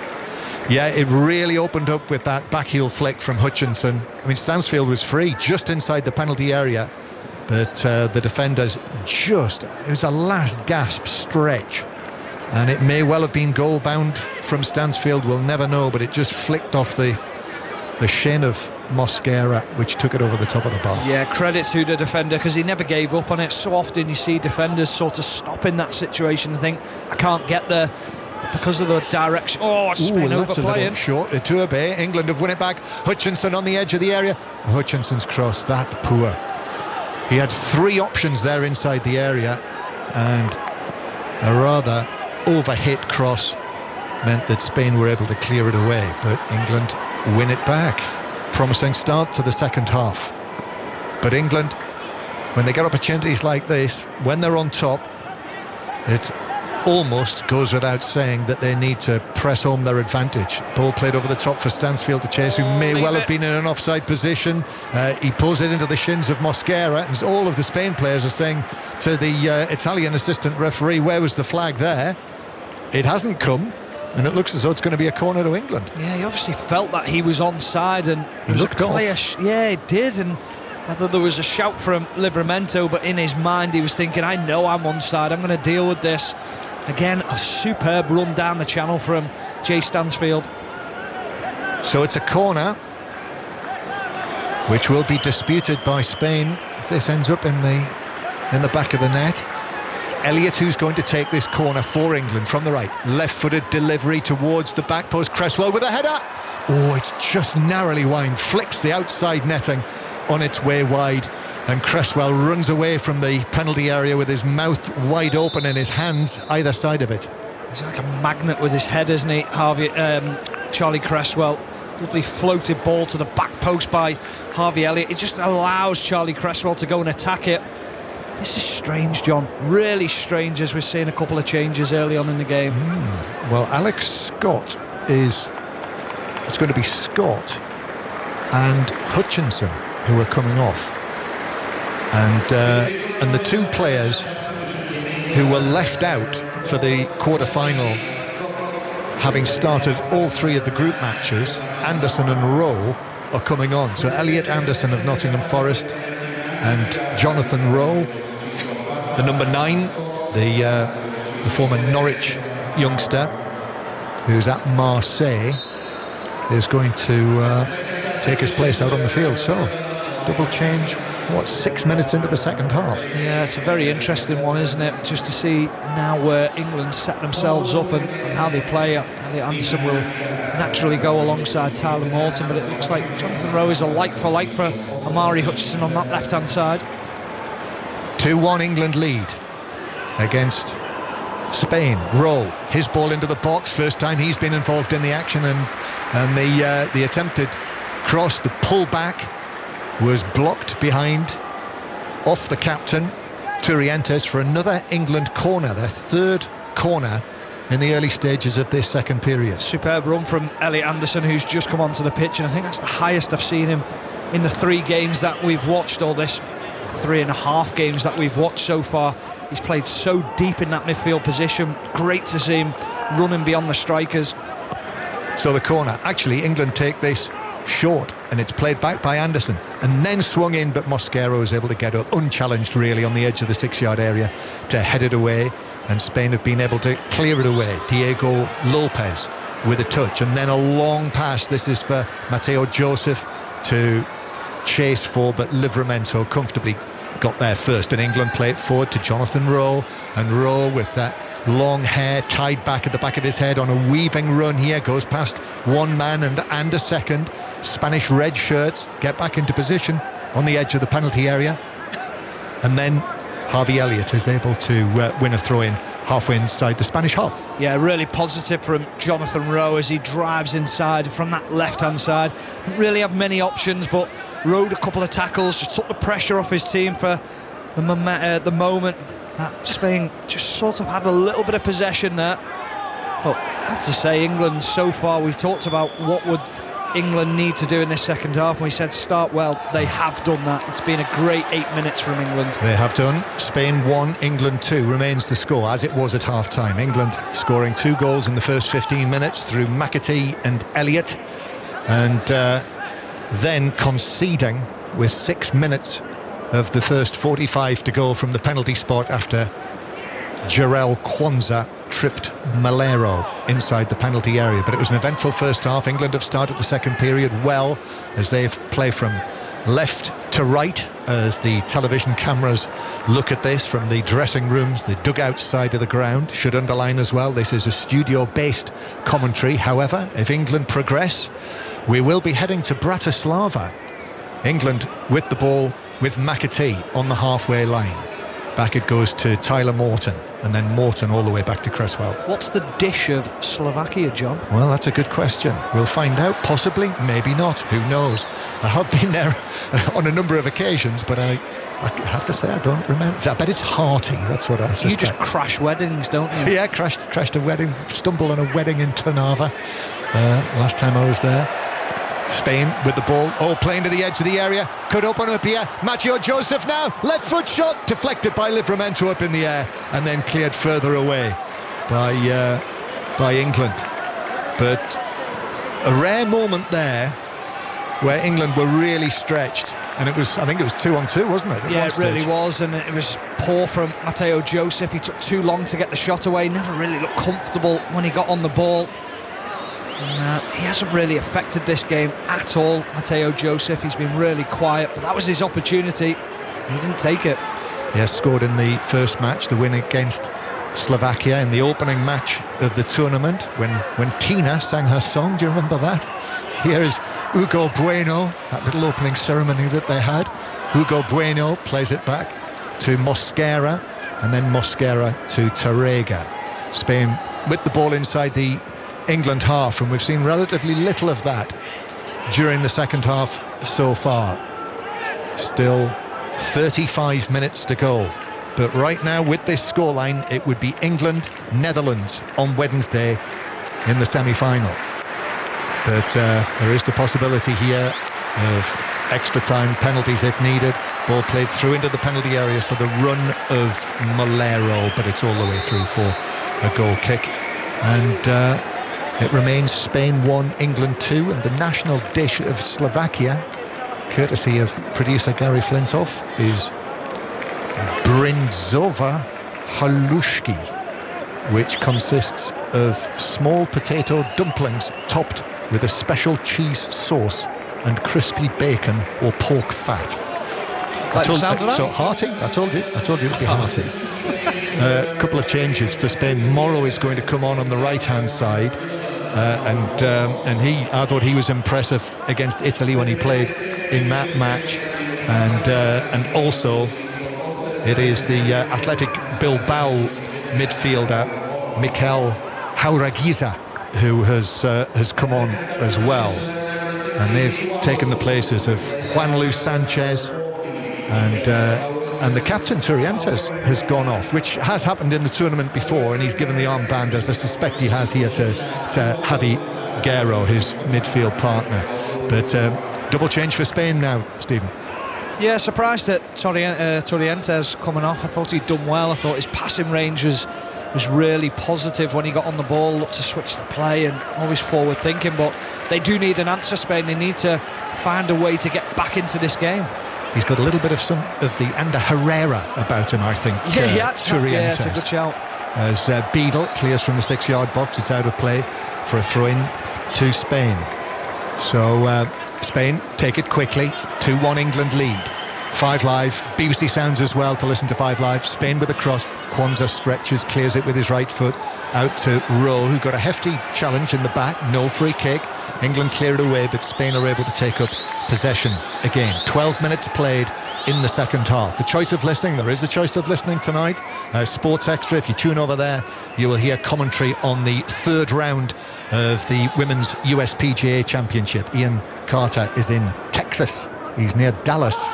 Yeah, it really opened up with that backheel flick from Hutchinson. I mean, Stansfield was free just inside the penalty area, but the defenders it was a last gasp stretch, and it may well have been goal bound from Stansfield, we'll never know, but it just flicked off the shin of Mosquera, which took it over the top of the bar. Yeah, credit to the defender, because he never gave up on it. So often you see defenders sort of stop in that situation and think, I can't get there, but because of the direction. Oh, Spain that's a little overplaying. short. Iturbe, England have won it back. Hutchinson on the edge of the area. Hutchinson's cross, that's poor. He had 3 options there inside the area, and a rather overhit cross meant that Spain were able to clear it away, but England win it back. Promising start to the second half, but England, when they get opportunities like this, when they're on top, it almost goes without saying that they need to press home their advantage. Ball played over the top for Stansfield to chase, who may well have been in an offside position. He pulls it into the shins of Mosquera, and all of the Spain players are saying to the Italian assistant referee, where was the flag there? It hasn't come, and it looks as though it's going to be a corner to England. Yeah, he obviously felt that he was onside, and he looked off. Yeah, he did, and whether there was a shout from Livramento, but in his mind he was thinking, I know I'm onside, I'm going to deal with this. Again, a superb run down the channel from Jay Stansfield. So it's a corner, which will be disputed by Spain if this ends up in the back of the net. It's Elliott who's going to take this corner for England from the right. Left-footed delivery towards the back post. Cresswell with a header. Oh, it's just narrowly wide. Flicks the outside netting on its way wide. And Cresswell runs away from the penalty area with his mouth wide open and his hands either side of it. He's like a magnet with his head, isn't he, Charlie Cresswell? Lovely floated ball to the back post by Harvey Elliott. It just allows Charlie Cresswell to go and attack it. This is strange, John. Really strange, as we're seeing a couple of changes early on in the game. Well, Alex Scott it's going to be Scott and Hutchinson who are coming off. And the 2 players who were left out for the quarter-final, having started all 3 of the group matches, Anderson and Rowe, are coming on. So Elliot Anderson of Nottingham Forest and Jonathan Rowe, the number 9, the former Norwich youngster who's at Marseille, is going to take his place out on the field. So double change. 6 minutes into the second half? Yeah, it's a very interesting one, isn't it? Just to see now where England set themselves up and how they play. Elliot Anderson will naturally go alongside Tyler Morton, but it looks like Jonathan Rowe is a like for Amari Hutchinson on that left-hand side. 2-1 England lead against Spain. Rowe, his ball into the box, first time he's been involved in the action, and the attempted cross, the pull back, was blocked behind, off the captain Turientes, for another England corner, their 3rd corner in the early stages of this second period. Superb run from Elliot Anderson, who's just come onto the pitch, and I think that's the highest I've seen him in the 3 games that we've watched, all this 3.5 games that we've watched so far. He's played so deep in that midfield position. Great to see him running beyond the strikers. So the corner, actually England take this short, and it's played back by Anderson and then swung in, but Mosquera was able to get up unchallenged really on the edge of the 6-yard area to head it away, and Spain have been able to clear it away. Diego Lopez with a touch, and then a long pass. This is for Mateo Joseph to chase for, but Livramento comfortably got there first, and England play it forward to Jonathan Rowe, and Rowe with that long hair tied back at the back of his head on a weaving run here, goes past one man and a second. Spanish red shirts get back into position on the edge of the penalty area, and then Harvey Elliott is able to win a throw-in halfway inside the Spanish half. Yeah, really positive from Jonathan Rowe as he drives inside from that left-hand side. Didn't really have many options, but rode a couple of tackles, just took the pressure off his team for the moment that Spain just sort of had a little bit of possession there. But I have to say, England so far, we talked about what would England need to do in this second half. And we said start well, they have done that. It's been a great 8 minutes from England. They have done. Spain 1, England 2 remains the score as it was at half-time. England scoring 2 goals in the first 15 minutes through McAtee and Elliott, and then conceding with 6 minutes of the first 45 to go from the penalty spot after Jarell Kwanzaa tripped Malero inside the penalty area. But it was an eventful first half. England have started the second period well as they play from left to right as the television cameras look at this from the dressing rooms, the dugout side of the ground. Should underline as well, this is a studio-based commentary. However, if England progress, we will be heading to Bratislava. England with the ball with McAtee on the halfway line. Back it goes to Tyler Morton, and then Morton all the way back to Cresswell. What's the dish of Slovakia, John? Well, that's a good question. We'll find out. Possibly, maybe not. Who knows? I have been there on a number of occasions, but I have to say I don't remember. I bet it's hearty. That's what I suspect. You just crash weddings, don't you? Yeah, crashed a wedding. Stumbled on a wedding in Trnava last time I was there. Spain with the ball, playing to the edge of the area, could open up here. Matteo Joseph now, left foot shot, deflected by Livramento up in the air, and then cleared further away by England. But a rare moment there where England were really stretched, and I think it was 2-on-2, wasn't it? Yeah, it really was, and it was poor from Matteo Joseph. He took too long to get the shot away, never really looked comfortable when he got on the ball. And, he hasn't really affected this game at all, Matteo Joseph. He's been really quiet, but that was his opportunity. He didn't take it. Yes, scored in the first match, the win against Slovakia in the opening match of the tournament when Tina sang her song. Do you remember that? Here is Hugo Bueno, that little opening ceremony that they had. Hugo Bueno plays it back to Mosquera, and then Mosquera to Tarrega. Spain with the ball inside the England half, and we've seen relatively little of that during the second half so far. Still 35 minutes to go, but right now with this scoreline it would be England-Netherlands on Wednesday in the semi-final. But there is the possibility here of extra time, penalties if needed. Ball played through into the penalty area for the run of Malero, but it's all the way through for a goal kick. And it remains Spain 1, England 2, and the national dish of Slovakia, courtesy of producer Gary Flintoff, is Brinzova halushki, which consists of small potato dumplings topped with a special cheese sauce and crispy bacon or pork fat. So hearty. I told you it'd be hearty. A couple of changes for Spain. Morrow is going to come on the right-hand side. And I thought he was impressive against Italy when he played in that match, and also it is the Athletic Bilbao midfielder Mikel Jauragiza who has come on as well, and they've taken the places of Juan Luis Sanchez and the captain Turrientes has gone off, which has happened in the tournament before, and he's given the armband, as I suspect he has here, to Javi Guerrero, his midfield partner. But double change for Spain now, Stephen. Yeah, surprised that Turrientes coming off. I thought he'd done well. I thought his passing range was really positive when he got on the ball, looked to switch the play and always forward thinking. But they do need an answer, Spain. They need to find a way to get back into this game. He's got a little bit of the Ander Herrera about him, I think. Turrientes. Yeah, it's a good shout. As Beadle clears from the 6-yard box, it's out of play for a throw-in to Spain. So Spain take it quickly, 2-1 England lead. 5 Live, BBC Sounds as well to listen to 5 Live. Spain with a cross, Kwanzaa stretches, clears it with his right foot, out to Rowe, who got a hefty challenge in the back, no free kick. England clear it away, but Spain are able to take up possession again. 12 minutes played in the second half. The choice of listening, there is a choice of listening tonight. Sports Extra, if you tune over there, you will hear commentary on the third round of the Women's USPGA Championship. Ian Carter is in Texas. He's near Dallas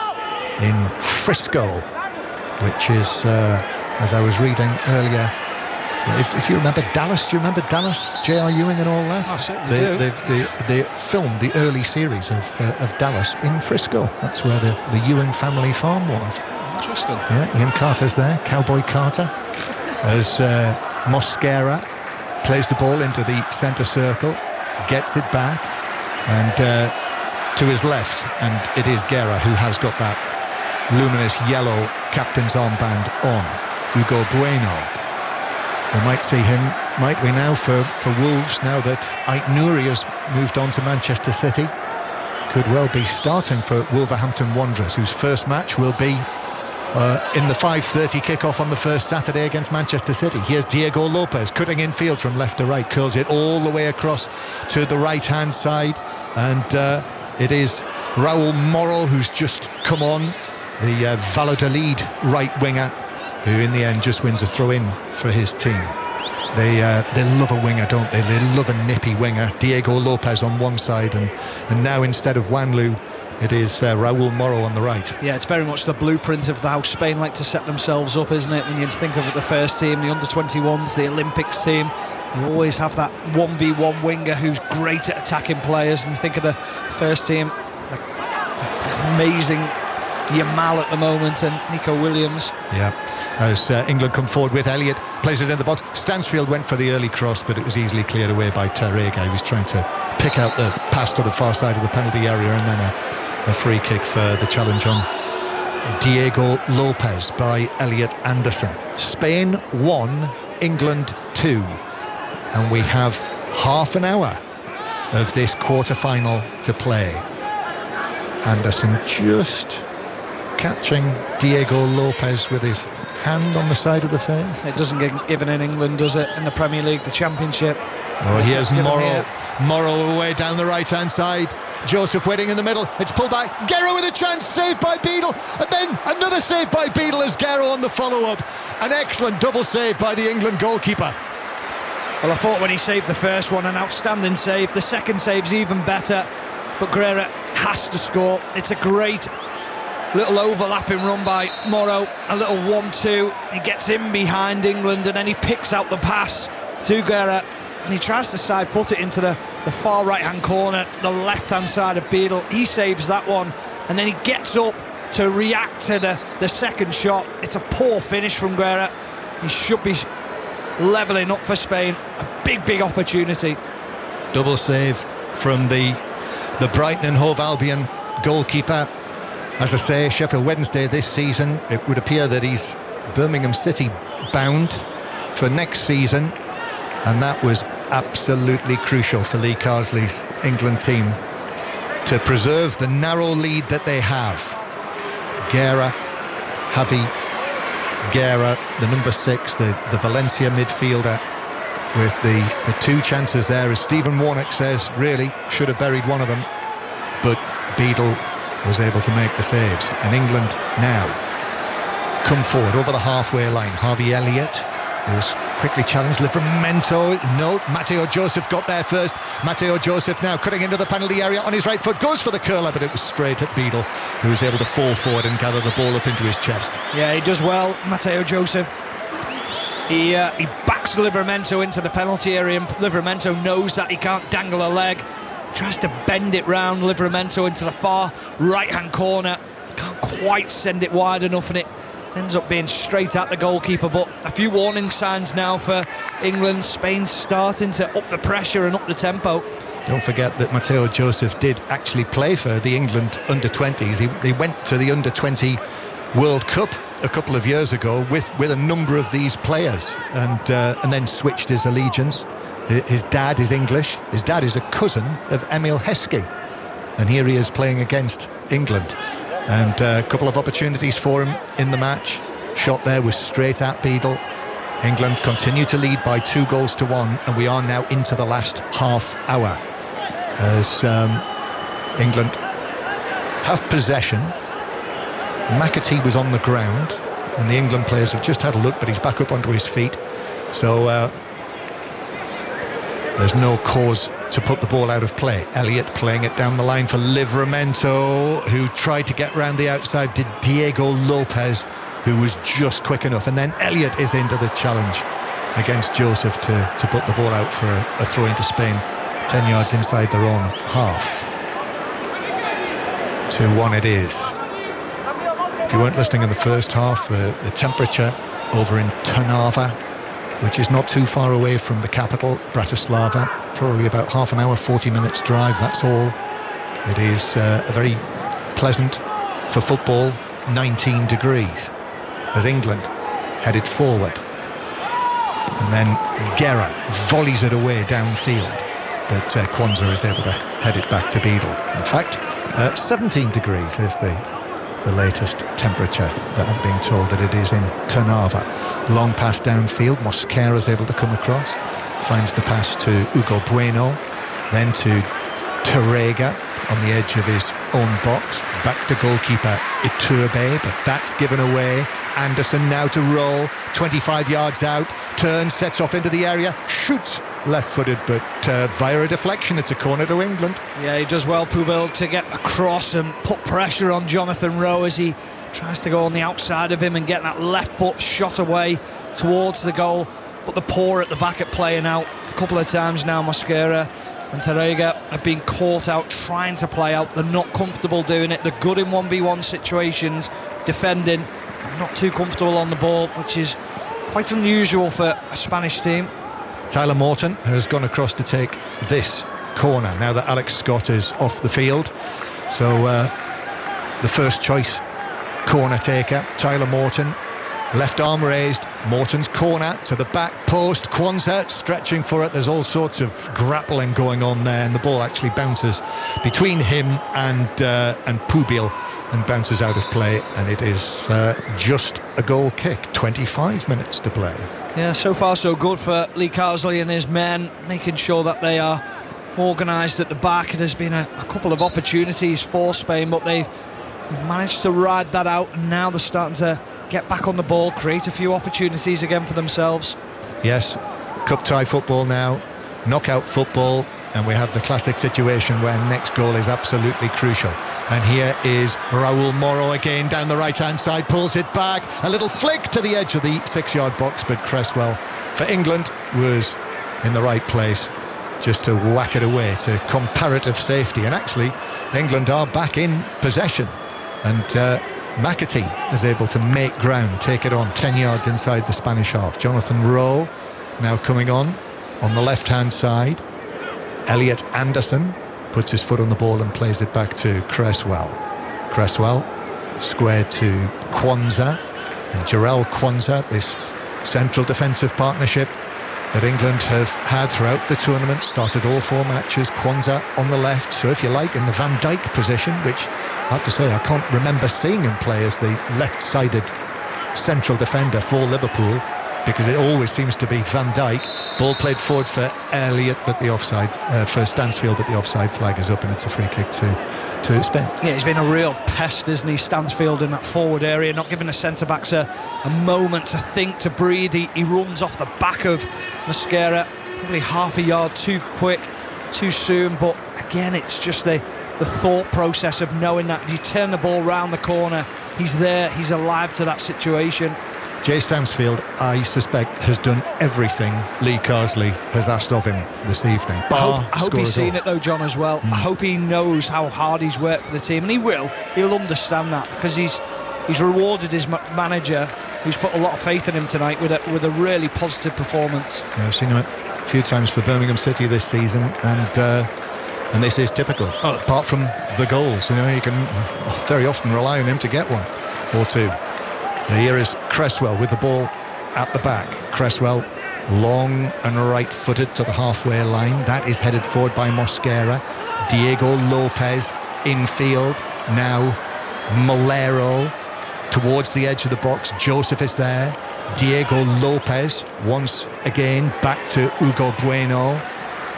in Frisco, which is, as I was reading earlier If you remember Dallas, do you remember Dallas, J.R. Ewing and all that? I certainly do. The film, the early series of Dallas in Frisco. That's where the Ewing family farm was. Interesting. Yeah, Ian Carter's there, Cowboy Carter, as Mosquera plays the ball into the centre circle, gets it back, and to his left, and it is Guerra who has got that luminous yellow captain's armband on. Hugo Bueno. We might see him, might we now, for Wolves, now that Ait Nouri has moved on to Manchester City. Could well be starting for Wolverhampton Wanderers, whose first match will be in the 5:30 kickoff on the first Saturday against Manchester City. Here's Diego Lopez cutting in field from left to right, curls it all the way across to the right-hand side, and it is Raul Moro who's just come on, the Valladolid right winger, who in the end just wins a throw-in for his team. They love a winger, don't they? They love a nippy winger. Diego Lopez on one side, and now instead of Wanlu, it is Raul Moro on the right. Yeah, it's very much the blueprint of how Spain like to set themselves up, isn't it? When you think of the first team, the Under-21s, the Olympics team, you always have that 1v1 winger who's great at attacking players. And you think of the first team, like amazing Yamal at the moment and Nico Williams. Yeah, as England come forward with Elliott, plays it in the box. Stansfield went for the early cross, but it was easily cleared away by Tarrega. He was trying to pick out the pass to the far side of the penalty area, and then a free kick for the challenge on Diego Lopez by Elliot Anderson. Spain 1, England 2, and we have half an hour of this quarter-final to play. Anderson just catching Diego Lopez with his hand on the side of the face. It doesn't get given in England, does it? In the Premier League, the Championship. Oh, here's Moro. Moro away down the right-hand side. Joseph waiting in the middle. It's pulled back. Guerra with a chance, saved by Beadle, and then another save by Beadle as Guerra on the follow-up. An excellent double save by the England goalkeeper. Well, I thought when he saved the first one, an outstanding save. The second save's even better, but Guerra has to score. It's a great little overlapping run by Moro, a little 1-2. He gets in behind England, and then he picks out the pass to Guerra, and he tries to side foot it into the far right hand corner, the left hand side of Beadle. He saves that one, and then he gets up to react to the second shot. It's a poor finish from Guerra. He should be levelling up for Spain. A big opportunity. Double save from the Brighton and Hove Albion goalkeeper. As I say, Sheffield Wednesday this season, it would appear that he's Birmingham City bound for next season, and that was absolutely crucial for Lee Carsley's England team to preserve the narrow lead that they have. Guerra, Javi Guerra, the number 6, the Valencia midfielder, with the two chances there, as Stephen Warnock says, really should have buried one of them, but Beadle was able to make the saves. And England now come forward over the halfway line. Harvey Elliott, who was quickly challenged. Livramento, no, Matteo Joseph got there first. Matteo Joseph now cutting into the penalty area on his right foot, goes for the curler, but it was straight at Beadle, who was able to fall forward and gather the ball up into his chest. Yeah, he does well, Matteo Joseph. He backs Livramento into the penalty area, and Livramento knows that he can't dangle a leg. Tries to bend it round Livramento into the far right-hand corner. Can't quite send it wide enough, and it ends up being straight at the goalkeeper. But a few warning signs now for England. Spain's starting to up the pressure and up the tempo. Don't forget that Matteo Joseph did actually play for the England under-20s. He went to the under-20 World Cup a couple of years ago with a number of these players, and then switched his allegiance. His dad is English. His dad is a cousin of Emil Heskey, and here he is playing against England. And a couple of opportunities for him in the match. Shot there was straight at Beadle. England continue to lead by 2-1, and we are now into the last half hour as England have possession. McAtee was on the ground, and the England players have just had a look, but he's back up onto his feet. So there's no cause to put the ball out of play. Elliott playing it down the line for Livramento, who tried to get round the outside, did Diego Lopez, who was just quick enough. And then Elliott is into the challenge. against Joseph to put the ball out for a throw into Spain, 10 yards inside their own half. 2-1 it is. If you weren't listening in the first half, the temperature over in Trnava, which is not too far away from the capital, Bratislava, probably about half an hour, 40 minutes drive, that's all. It is a very pleasant, for football, 19 degrees as England headed forward. And then Guerra volleys it away downfield, but Kwanzaa is able to head it back to Beadle. In fact, 17 degrees is the latest temperature that I'm being told that it is in Trnava. Long pass downfield, Mosquera is able to come across, finds the pass to Hugo Bueno, then to Terrega on the edge of his own box, back to goalkeeper Iturbe, but that's given away. Anderson now to roll, 25 yards out, turns, sets off into the area, shoots left-footed, but via a deflection, it's a corner to England. Yeah, he does well, Pubil, to get across and put pressure on Jonathan Rowe as he tries to go on the outside of him and get that left foot shot away towards the goal. But the paw at the back at playing out a couple of times now. Mosquera and Terrega have been caught out trying to play out. They're not comfortable doing it. They're good in 1v1 situations, defending, not too comfortable on the ball, which is quite unusual for a Spanish team. Tyler Morton has gone across to take this corner now that Alex Scott is off the field. So the first choice corner taker, Tyler Morton, left arm raised, Morton's corner to the back post, Kwanzaa stretching for it. There's all sorts of grappling going on there, and the ball actually bounces between him and Pubil and bounces out of play, and it is just a goal kick. 25 minutes to play. Yeah, so far so good for Lee Carsley and his men, making sure that they are organised at the back. There's been a couple of opportunities for Spain, but they've managed to ride that out, and now they're starting to get back on the ball, create a few opportunities again for themselves. Yes, cup tie football now, knockout football, and we have the classic situation where next goal is absolutely crucial. And here is Raúl Moro again down the right-hand side, pulls it back, a little flick to the edge of the 6-yard box, but Cresswell for England was in the right place just to whack it away to comparative safety. And actually, England are back in possession, and McAtee is able to make ground, take it on 10 yards inside the Spanish half. Jonathan Rowe now coming on the left-hand side. Elliot Anderson puts his foot on the ball and plays it back to Cresswell. Cresswell squared to Kwanzaa, and Jarell Kwanzaa, this central defensive partnership that England have had throughout the tournament, started all 4 matches. Kwanzaa on the left, so if you like, in the Van Dijk position, which I have to say I can't remember seeing him play as the left-sided central defender for Liverpool, because it always seems to be Van Dijk. Ball played forward for Elliott, but the offside for Stansfield, but the offside flag is up, and it's a free kick to Spain. Yeah, he's been a real pest, isn't he, Stansfield, in that forward area, not giving the centre-backs a moment to think, to breathe. He runs off the back of Mosquera, probably half a yard too quick, too soon, but again, it's just the thought process of knowing that you turn the ball round the corner, he's there, he's alive to that situation. Jay Stansfield, I suspect, has done everything Lee Carsley has asked of him this evening. I hope he's seen it though, John, as well. I hope he knows how hard he's worked for the team, and he will. He'll understand that, because he's rewarded his manager, who's put a lot of faith in him tonight with a really positive performance. Yeah, I've seen him a few times for Birmingham City this season, and this is typical. Apart from the goals, you can very often rely on him to get one or two. Here is Cresswell with the ball at the back. Cresswell long and right-footed to the halfway line. That is headed forward by Mosquera. Diego Lopez infield. Now Molero towards the edge of the box. Joseph is there. Diego Lopez once again back to Hugo Bueno.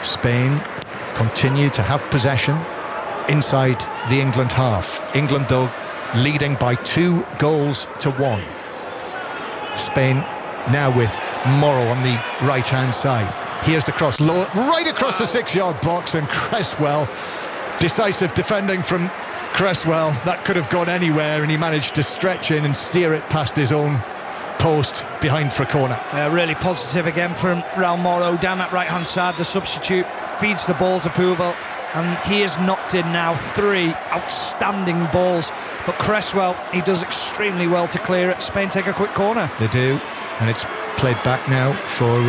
Spain continue to have possession inside the England half. England, though, leading by 2-1. Spain now with Moro on the right-hand side. Here's the cross, low, right across the 6-yard box, and Cresswell, decisive defending from Cresswell. That could have gone anywhere, and he managed to stretch in and steer it past his own post behind for a corner. Really positive again from Raul Moro down that right hand side. The substitute feeds the ball to Poubel, and he has knocked in now 3 outstanding balls. But Cresswell, he does extremely well to clear it. Spain take a quick corner. They do, and it's played back now for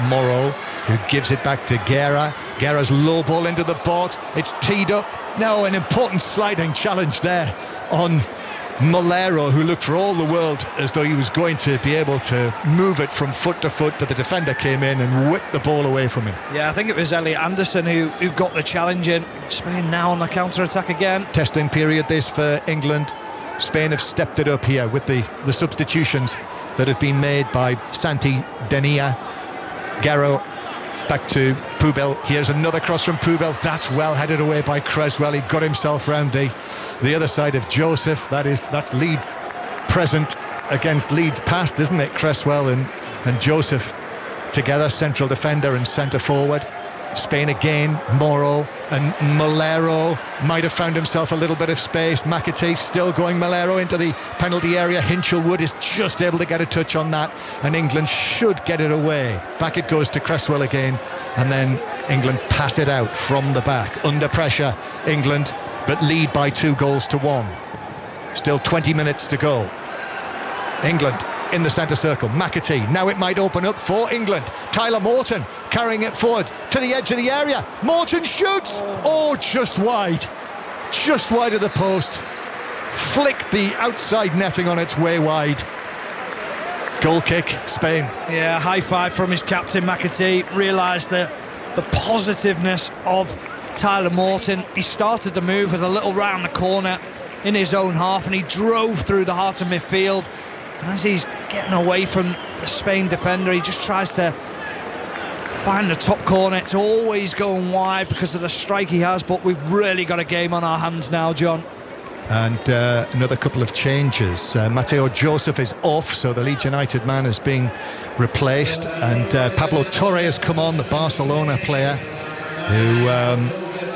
Moro, who gives it back to Guerra. Guerra's low ball into the box. It's teed up. Now an important sliding challenge there on Molero, who looked for all the world as though he was going to be able to move it from foot to foot, but the defender came in and whipped the ball away from him. Yeah, I think it was Elliot Anderson who got the challenge in. Spain now on the counter-attack again. Testing period this for England. Spain have stepped it up here with the substitutions that have been made by Santi Denia. Guerra back to Poubel. Here's another cross from Poubel. That's well headed away by Cresswell. He got himself round the other side of Joseph. That's Leeds present against Leeds past, isn't it? Cresswell and Joseph together, central defender and centre forward. Spain again, Moro and Molero might have found himself a little bit of space. McAtee still going Molero into the penalty area. Hinchelwood is just able to get a touch on that, and England should get it away. Back it goes to Cresswell again, and then England pass it out from the back. Under pressure, England, but lead by 2-1. Still 20 minutes to go. England in the centre circle. McAtee, now it might open up for England. Tyler Morton carrying it forward to the edge of the area. Morton shoots! Oh, just wide of the post. Flicked the outside netting on its way wide. Goal kick, Spain. Yeah, high five from his captain McAtee. Realised the positiveness of Tyler Morton. He started the move with a little round the corner in his own half, and he drove through the heart of midfield. And as he's getting away from the Spain defender, he just tries to find the top corner. It's always going wide because of the strike he has, but we've really got a game on our hands now, John. And another couple of changes. Mateo Joseph is off, so the Leeds United man is being replaced, and Pablo Torre has come on, the Barcelona player, who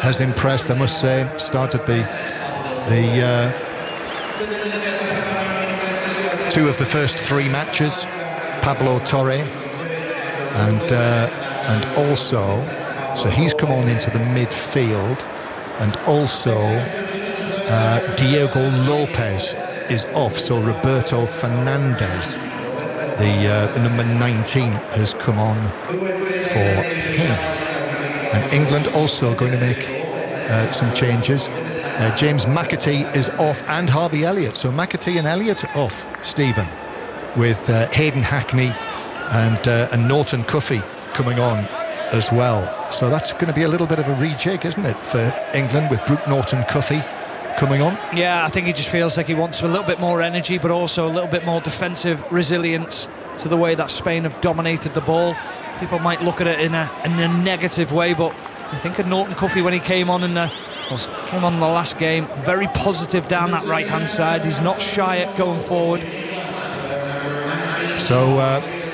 has impressed, I must say. Started the 2 of the first 3 matches, Pablo Torre, and also, so he's come on into the midfield, and also Diego Lopez is off, so Roberto Fernandez, the number 19, has come on for him. And England also going to make some changes. James McAtee is off, and Harvey Elliott. So McAtee and Elliott are off, Stephen, with Hayden Hackney and Norton Cuffy coming on as well. So that's going to be a little bit of a rejig, isn't it, for England, with Brooke Norton Cuffy coming on? Yeah, I think he just feels like he wants a little bit more energy, but also a little bit more defensive resilience to the way that Spain have dominated the ball. People might look at it in a negative way, but I think of Norton Cuffy when he came on in the last game, very positive down that right hand side. He's not shy at going forward. So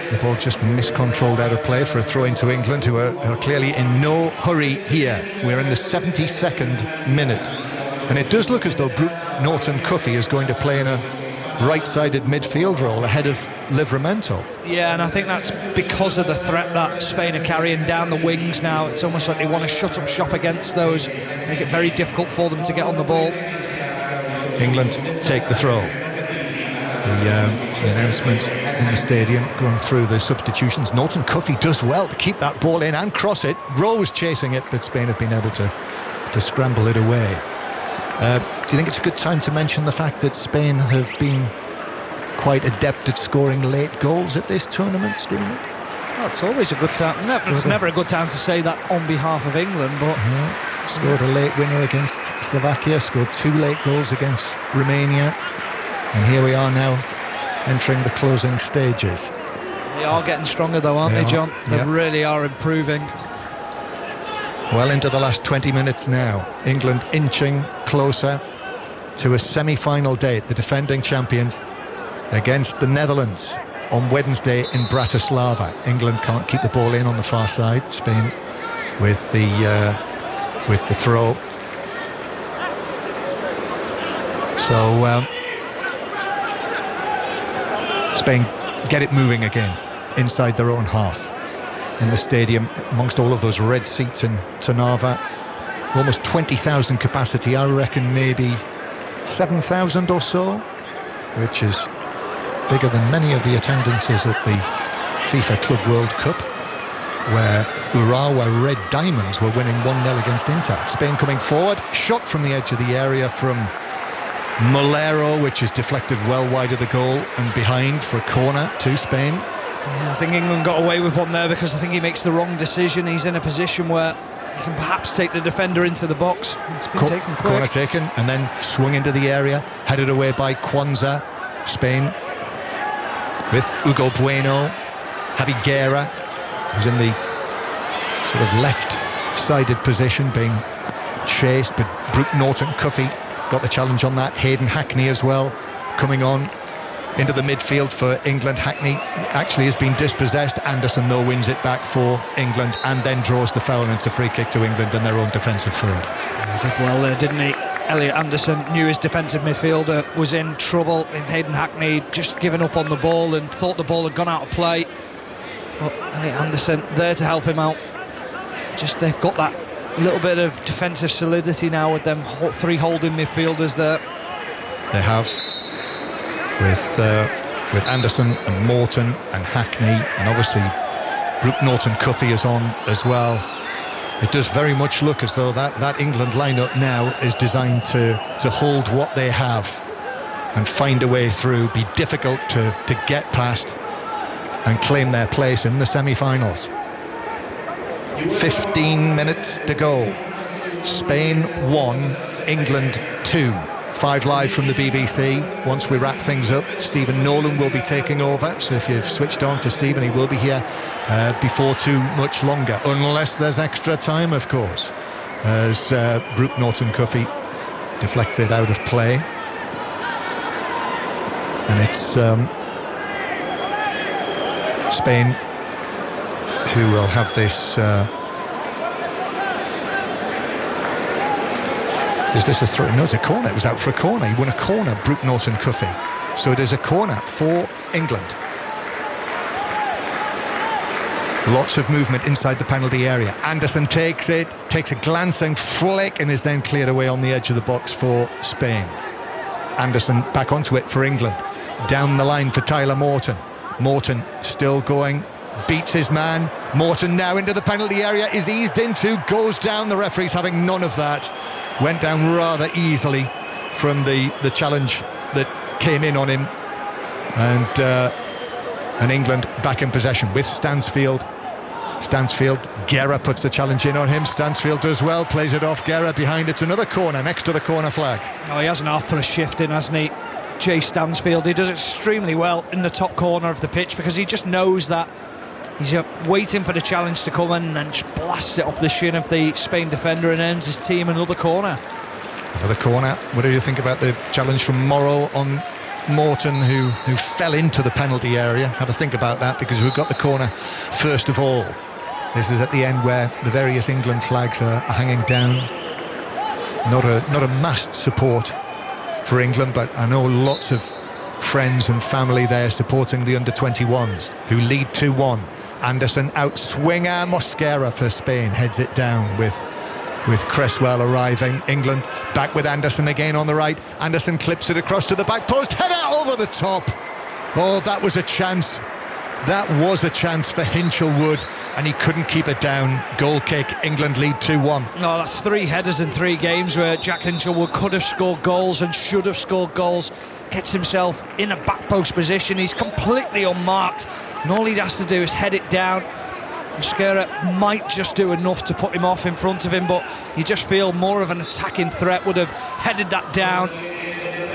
the ball just miscontrolled out of play for a throw into England, who are clearly in no hurry here. We're in the 72nd minute, and it does look as though Brooke Norton Cuffy is going to play in a right-sided midfield role ahead of Livramento. Yeah, and I think that's because of the threat that Spain are carrying down the wings now. It's almost like they want to shut up shop against those, make it very difficult for them to get on the ball. England take the throw. The announcement in the stadium going through the substitutions. Norton Cuffy does well to keep that ball in and cross it. Rose chasing it, but Spain have been able to scramble it away. Do you think it's a good time to mention the fact that Spain have been quite adept at scoring late goals at this tournament, Stephen? Well, it's always a good time. It's never a good time to say that on behalf of England, but... Scored a late winner against Slovakia, scored 2 late goals against Romania, and here we are now entering the closing stages. They are getting stronger though, aren't they, John? They really are improving. Well into the last 20 minutes now. England inching closer to a semi-final date. The defending champions against the Netherlands on Wednesday in Bratislava. England can't keep the ball in on the far side. Spain with the throw. So Spain get it moving again inside their own half in the stadium, amongst all of those red seats in Trnava. Almost 20,000 capacity, I reckon maybe 7,000 or so, which is bigger than many of the attendances at the FIFA Club World Cup, where Urawa Red Diamonds were winning 1-0 against Inter. Spain coming forward, shot from the edge of the area from Molero, which is deflected well wide of the goal and behind for a corner to Spain. Yeah, I think England got away with one there because I think he makes the wrong decision. He's in a position where he can perhaps take the defender into the box. It's been taken quick. Corner taken and then swung into the area, headed away by Kwanzaa. Spain with Hugo Bueno, Javi Guerra, who's in the sort of left-sided position, being chased, but Brooke Norton-Cuffy got the challenge on that. Hayden Hackney as well, coming on into the midfield for England. Hackney actually has been dispossessed. Anderson, though, wins it back for England and then draws the foul, and it's a free kick to England in their own defensive third. He did well there, didn't he? Elliot Anderson knew his defensive midfielder was in trouble in Hayden Hackney, just given up on the ball and thought the ball had gone out of play. But Elliot Anderson there to help him out. Just they've got that little bit of defensive solidity now with them three holding midfielders there. They have, with Anderson and Morton and Hackney, and obviously Brooke Norton-Cuffy is on as well. It does very much look as though that England lineup now is designed to hold what they have and find a way through, be difficult to get past and claim their place in the semi-finals. 15 minutes to go. Spain 1, England 2. 5 live from the BBC. Once we wrap things up, Stephen Nolan will be taking over, so if you've switched on for Stephen, he will be here before too much longer, unless there's extra time, of course, as Brooke Norton-Cuffy deflects it out of play. And it's Spain who will have this. Is this a throw? No, it's a corner. It was out for a corner. He won a corner, Brooke Norton-Cuffy. So it is a corner for England. Lots of movement inside the penalty area. Anderson takes it, takes a glancing flick, and is then cleared away on the edge of the box for Spain. Anderson back onto it for England. Down the line for Tyler Morton. Morton still going, beats his man. Morton now into the penalty area, is eased into, goes down. The referee's having none of that. Went down rather easily from the challenge that came in on him. And England back in possession with Stansfield. Guerra puts the challenge in on him. Stansfield does well, plays it off. Guerra behind. It's another corner next to the corner flag. Oh, he hasn't half put a shift in, hasn't he? Jay Stansfield, he does extremely well in the top corner of the pitch because he just knows that he's waiting for the challenge to come in and then just blasts it off the shin of the Spain defender and earns his team another corner. Another corner. What do you think about the challenge from Morrow on Morton, who fell into the penalty area? Have a think about that, because we've got the corner first of all. This is at the end where the various England flags are hanging down. Not a massed support for England, but I know lots of friends and family there supporting the Under-21s, who lead 2-1. Anderson out swinger. Mosquera for Spain heads it down with Cresswell arriving. England back with Anderson again on the right. Anderson clips it across to the back post, header over the top. Oh, that was a chance. That was a chance for Hinchelwood, and he couldn't keep it down. Goal kick. England lead 2-1. No, that's 3 headers in 3 games where Jack Hinchelwood could have scored goals and should have scored goals. Gets himself in a back post position. He's completely unmarked, and all he has to do is head it down. Mosquera might just do enough to put him off in front of him, but you just feel more of an attacking threat would have headed that down.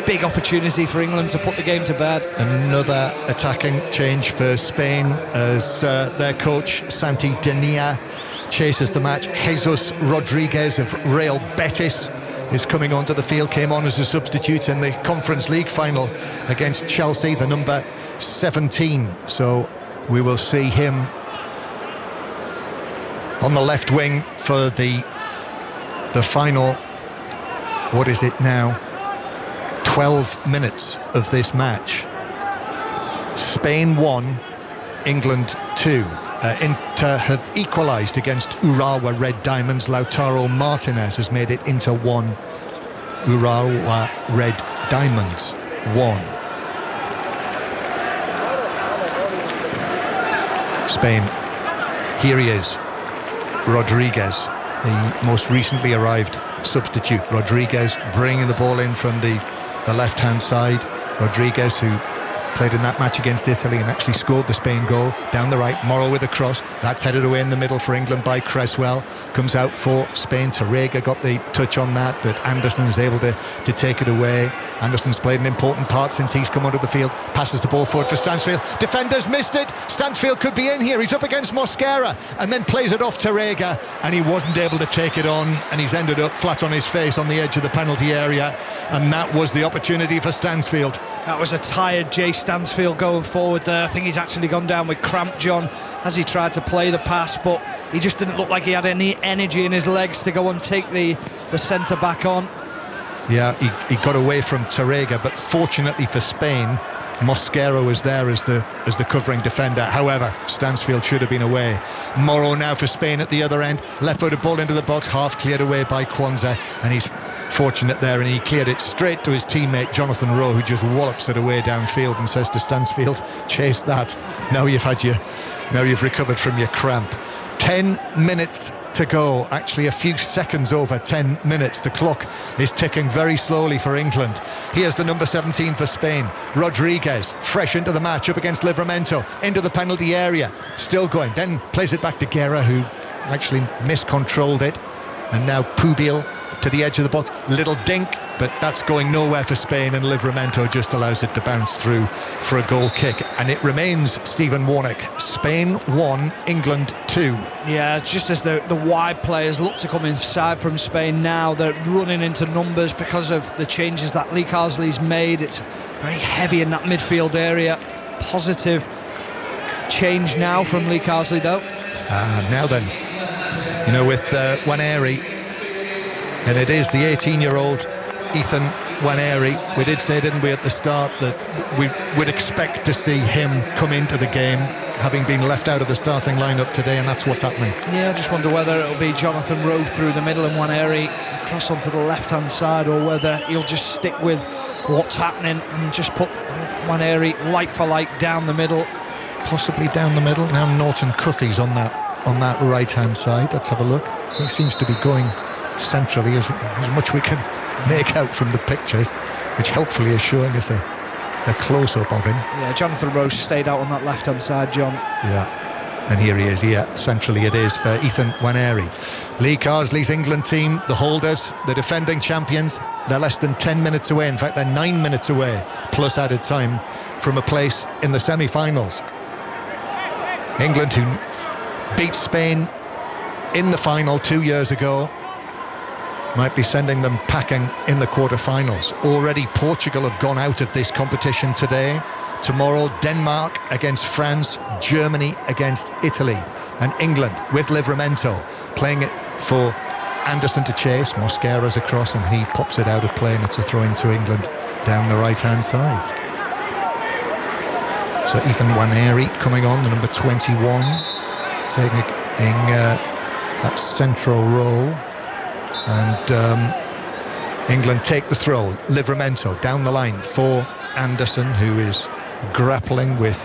Big opportunity for England to put the game to bed. Another attacking change for Spain as their coach Santi Denia chases the match. Jesus Rodriguez of Real Betis is coming onto the field, came on as a substitute in the Conference League final against Chelsea, the number 17. So we will see him on the left wing for the final, what is it now, 12 minutes of this match. Spain 1, England 2. Inter have equalised against Urawa Red Diamonds. Lautaro Martinez has made it into 1. Urawa Red Diamonds 1. Spain, here he is, Rodriguez, the most recently arrived substitute. Rodriguez bringing the ball in from the left-hand side. Rodriguez, who played in that match against Italy and actually scored the Spain goal. Down the right, Morrow with a cross. That's headed away in the middle for England by Cresswell. Comes out for Spain. Tarrega got the touch on that, but Anderson is able to take it away. Anderson's played an important part since he's come onto the field. Passes the ball forward for Stansfield. Defenders missed it. Stansfield could be in here. He's up against Mosquera and then plays it off Tarrega, and he wasn't able to take it on, and he's ended up flat on his face on the edge of the penalty area, and that was the opportunity for Stansfield. That was a tired Jay Stansfield going forward there. I think he's actually gone down with cramp, John, as he tried to play the pass, but he just didn't look like he had any energy in his legs to go and take the centre back on. Yeah, he got away from Tarrega, but fortunately for Spain, Mosquera was there as the covering defender. However, Stansfield should have been away. Morrow now for Spain at the other end. Left-footed ball into the box, half cleared away by Kwanzaa, and he's fortunate there, and he cleared it straight to his teammate Jonathan Rowe, who just wallops it away downfield and says to Stansfield, chase that. Now you've recovered from your cramp. 10 minutes to go, actually a few seconds over 10 minutes. The clock is ticking very slowly for England. Here's the number 17 for Spain, Rodriguez, fresh into the match up against Livramento, into the penalty area, still going, then plays it back to Guerra, who actually miscontrolled it, and now Pubil to the edge of the box, little dink, but that's going nowhere for Spain, and Livramento just allows it to bounce through for a goal kick, and it remains Stephen Warnock. Spain 1, England 2. Yeah, just as the wide players look to come inside from Spain now, they're running into numbers because of the changes that Lee Carsley's made. It's very heavy in that midfield area. Positive change now from Lee Carsley, though. Now then, with Nwaneri, and it is the 18-year-old Ethan Nwaneri. We did say, didn't we, at the start, that we would expect to see him come into the game, having been left out of the starting lineup today, and that's what's happening. Yeah, I just wonder whether it'll be Jonathan Rowe through the middle and Nwaneri across onto the left-hand side, or whether he'll just stick with what's happening and just put Nwaneri like for like down the middle. Possibly down the middle. Now Norton Cuffy's on that right-hand side. Let's have a look. He seems to be going centrally as much we can make out from the pictures, which helpfully is showing us a close-up of him. Yeah, Jonathan Rose stayed out on that left-hand side, John. Yeah, and here he is. Yeah, centrally it is for Ethan Nwaneri. Lee Carsley's England team, the holders, the defending champions, they're less than 10 minutes away. In fact, they're 9 minutes away, plus added time, from a place in the semi-finals. England, who beat Spain in the final 2 years ago, might be sending them packing in the quarter-finals. Already Portugal have gone out of this competition today. Tomorrow, Denmark against France, Germany against Italy, and England with Livramento playing it for Anderson to chase. Mosquera's across and he pops it out of play, and it's a throw into England down the right-hand side. So Ethan Nwaneri coming on, the number 21, taking that central role. And England take the throw. Livramento down the line for Anderson, who is grappling with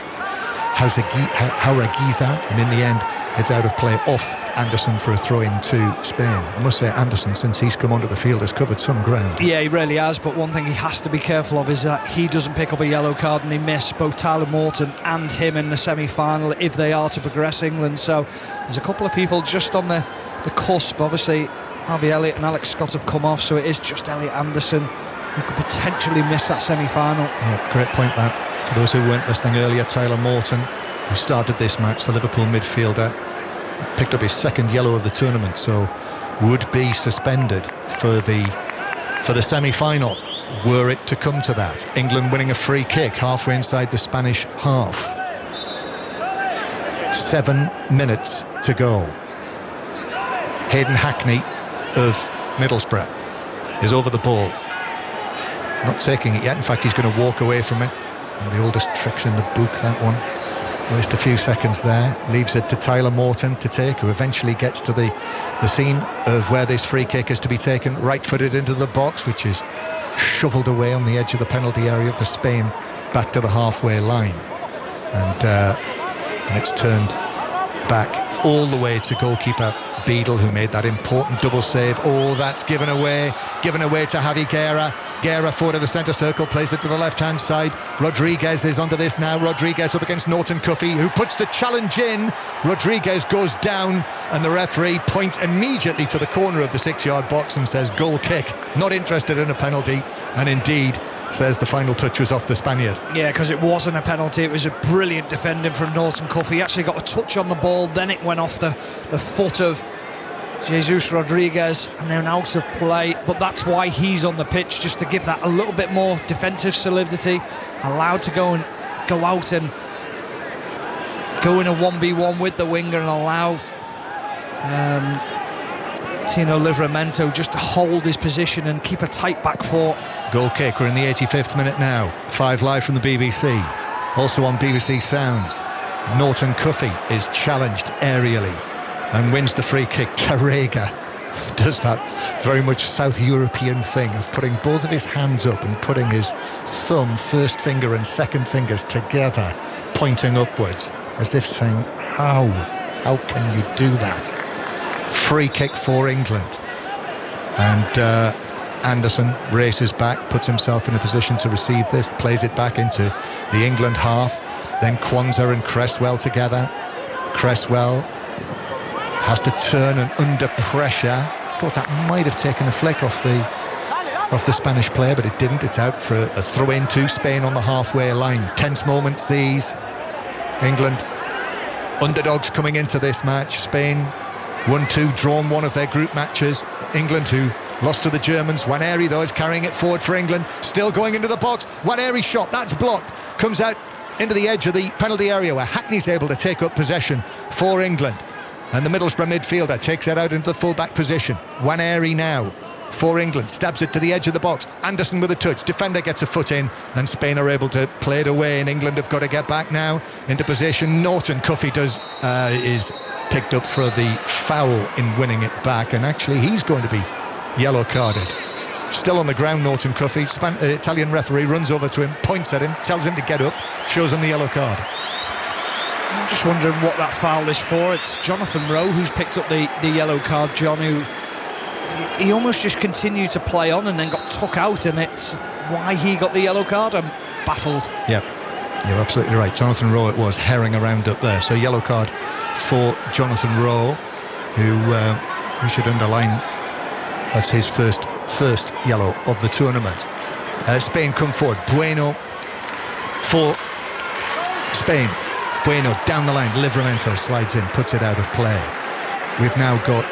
Hauragiza, and in the end it's out of play off Anderson for a throw in to Spain. I must say, Anderson, since he's come onto the field, has covered some ground. Yeah, he really has, but one thing he has to be careful of is that he doesn't pick up a yellow card and they miss both Tyler Morton and him in the semi-final if they are to progress England. So there's a couple of people just on the cusp. Obviously Harvey Elliott and Alex Scott have come off, so it is just Elliot Anderson who could potentially miss that semi-final. Yeah, great point that. For those who weren't listening earlier, Tyler Morton, who started this match, the Liverpool midfielder, picked up his second yellow of the tournament, so would be suspended for the semi-final were it to come to that. England winning a free kick halfway inside the Spanish half. 7 minutes to go. Hayden Hackney of Middlesbrough is over the ball, not taking it yet. In fact, he's going to walk away from it. The oldest tricks in the book, that one. Waste a few seconds there. Leaves it to Tyler Morton to take, who eventually gets to the scene of where this free kick is to be taken, right-footed into the box, which is shoveled away on the edge of the penalty area for Spain, back to the halfway line. And it's turned back all the way to goalkeeper Beadle, who made that important double save. Oh, that's given away to Javi Guerra. Guerra forward of the centre circle, plays it to the left-hand side. Rodriguez is onto this now. Rodriguez up against Norton Cuffy, who puts the challenge in. Rodriguez goes down, and the referee points immediately to the corner of the 6-yard box and says goal kick. Not interested in a penalty, and indeed says the final touch was off the Spaniard. Yeah, because it wasn't a penalty. It was a brilliant defending from Norton Cuffy. He actually got a touch on the ball, then it went off the foot of Jesus Rodriguez and then out of play, but that's why he's on the pitch, just to give that a little bit more defensive solidity, allowed to go out and go in a 1v1 with the winger and allow Tino Livramento just to hold his position and keep a tight back four. Goal kick. We're in the 85th minute now. 5 live from the BBC, also on BBC Sounds. Norton Cuffy is challenged aerially and wins the free kick. Tarrega does that very much South European thing of putting both of his hands up and putting his thumb, first finger and second fingers together, pointing upwards, as if saying, how can you do that? Free kick for England. And Anderson races back, puts himself in a position to receive this, plays it back into the England half. Then Kwanzaa and Cresswell together. Cresswell has to turn, and under pressure, thought that might have taken a flick off the Spanish player, but it didn't. It's out for a throw-in to Spain on the halfway line. Tense moments these. England underdogs coming into this match. Spain 1-2, drawn one of their group matches. England, who lost to the Germans. Waneri, though, is carrying it forward for England, still going into the box. Waneri shot, that's blocked, comes out into the edge of the penalty area where Hackney's able to take up possession for England. And the Middlesbrough midfielder takes it out into the full-back position. Waneri now for England, stabs it to the edge of the box. Anderson with a touch, defender gets a foot in, and Spain are able to play it away, and England have got to get back now into position. Norton Cuffy is picked up for the foul in winning it back, and actually he's going to be yellow carded. Still on the ground, Norton Cuffy. Italian referee runs over to him, points at him, tells him to get up, shows him the yellow card. I'm just wondering what that foul is for. It's Jonathan Rowe who's picked up the yellow card, John, who he almost just continued to play on and then got took out, and it's why he got the yellow card. I'm baffled. Yep, you're absolutely right. Jonathan Rowe it was, herring around up there. So yellow card for Jonathan Rowe, who we should underline, that's his first yellow of the tournament. Spain come forward. Bueno for Spain. Bueno down the line. Livramento slides in, puts it out of play. We've now got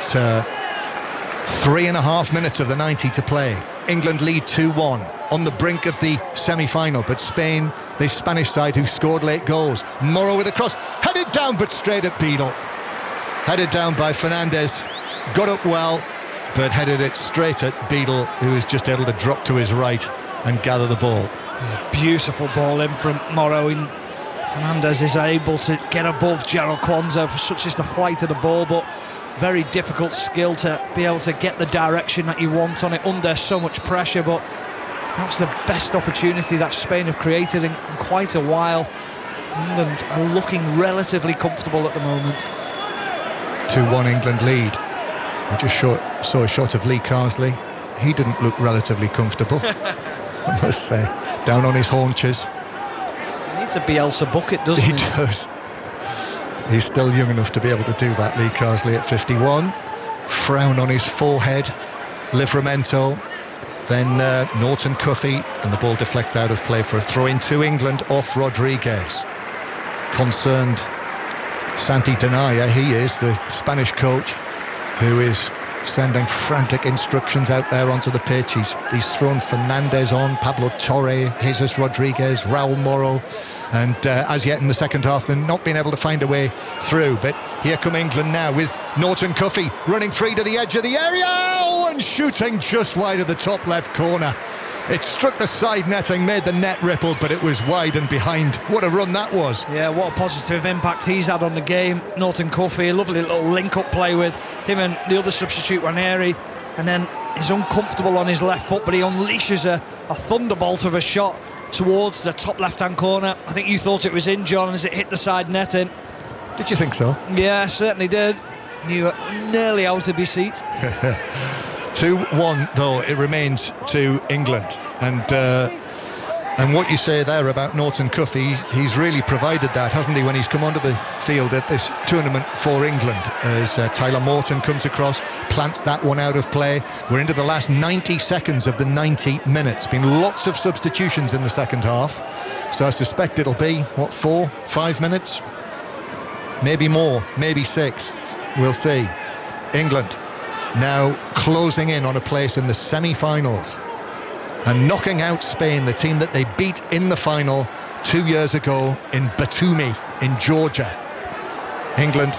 3.5 minutes of the 90 to play. England lead 2-1 on the brink of the semi-final, but Spain, the Spanish side who scored late goals. Morrow with a cross, headed down but straight at Beadle. Headed down by Fernandez, got up well, but headed it straight at Beadle, who was just able to drop to his right and gather the ball. Yeah, beautiful ball in from Morrow. Fernandez is able to get above Gerald Kwanzaa, such is the flight of the ball, but very difficult skill to be able to get the direction that you want on it under so much pressure. But that's the best opportunity that Spain have created in quite a while. England are looking relatively comfortable at the moment. 2-1 England lead. We just saw a shot of Lee Carsley. He didn't look relatively comfortable, I must say. Down on his haunches. He needs a Bielsa bucket, doesn't he? He does. He's still young enough to be able to do that, Lee Carsley at 51. Frown on his forehead. Livramento. Then Norton Cuffy, and the ball deflects out of play for a throw-in to England off Rodriguez. Concerned Santi Denaya, he is the Spanish coach, who is sending frantic instructions out there onto the pitch. He's thrown Fernandez on, Pablo Torre, Jesus Rodriguez, Raul Morro, and as yet in the second half they're not been able to find a way through. But here come England now with Norton Cuffy running free to the edge of the area, and shooting just wide of the top left corner. It struck the side netting, made the net ripple, but it was wide and behind. What a run that was. Yeah, what a positive impact he's had on the game. Norton Cuffy, a lovely little link-up play with him and the other substitute, Ranieri, and then he's uncomfortable on his left foot, but he unleashes a thunderbolt of a shot towards the top left-hand corner. I think you thought it was in, John, as it hit the side netting. Did you think so? Yeah, certainly did. You were nearly out of your seat. 2-1 though it remains to England, and what you say there about Norton Cuffy, he's really provided that, hasn't he, when he's come onto the field at this tournament for England, as Tyler Morton comes across, plants that one out of play. We're into the last 90 seconds of the 90 minutes. Been lots of substitutions in the second half, so I suspect it'll be 4-5 minutes, maybe more, maybe 6. We'll see. England now closing in on a place in the semi-finals and knocking out Spain, the team that they beat in the final 2 years ago in Batumi in Georgia. England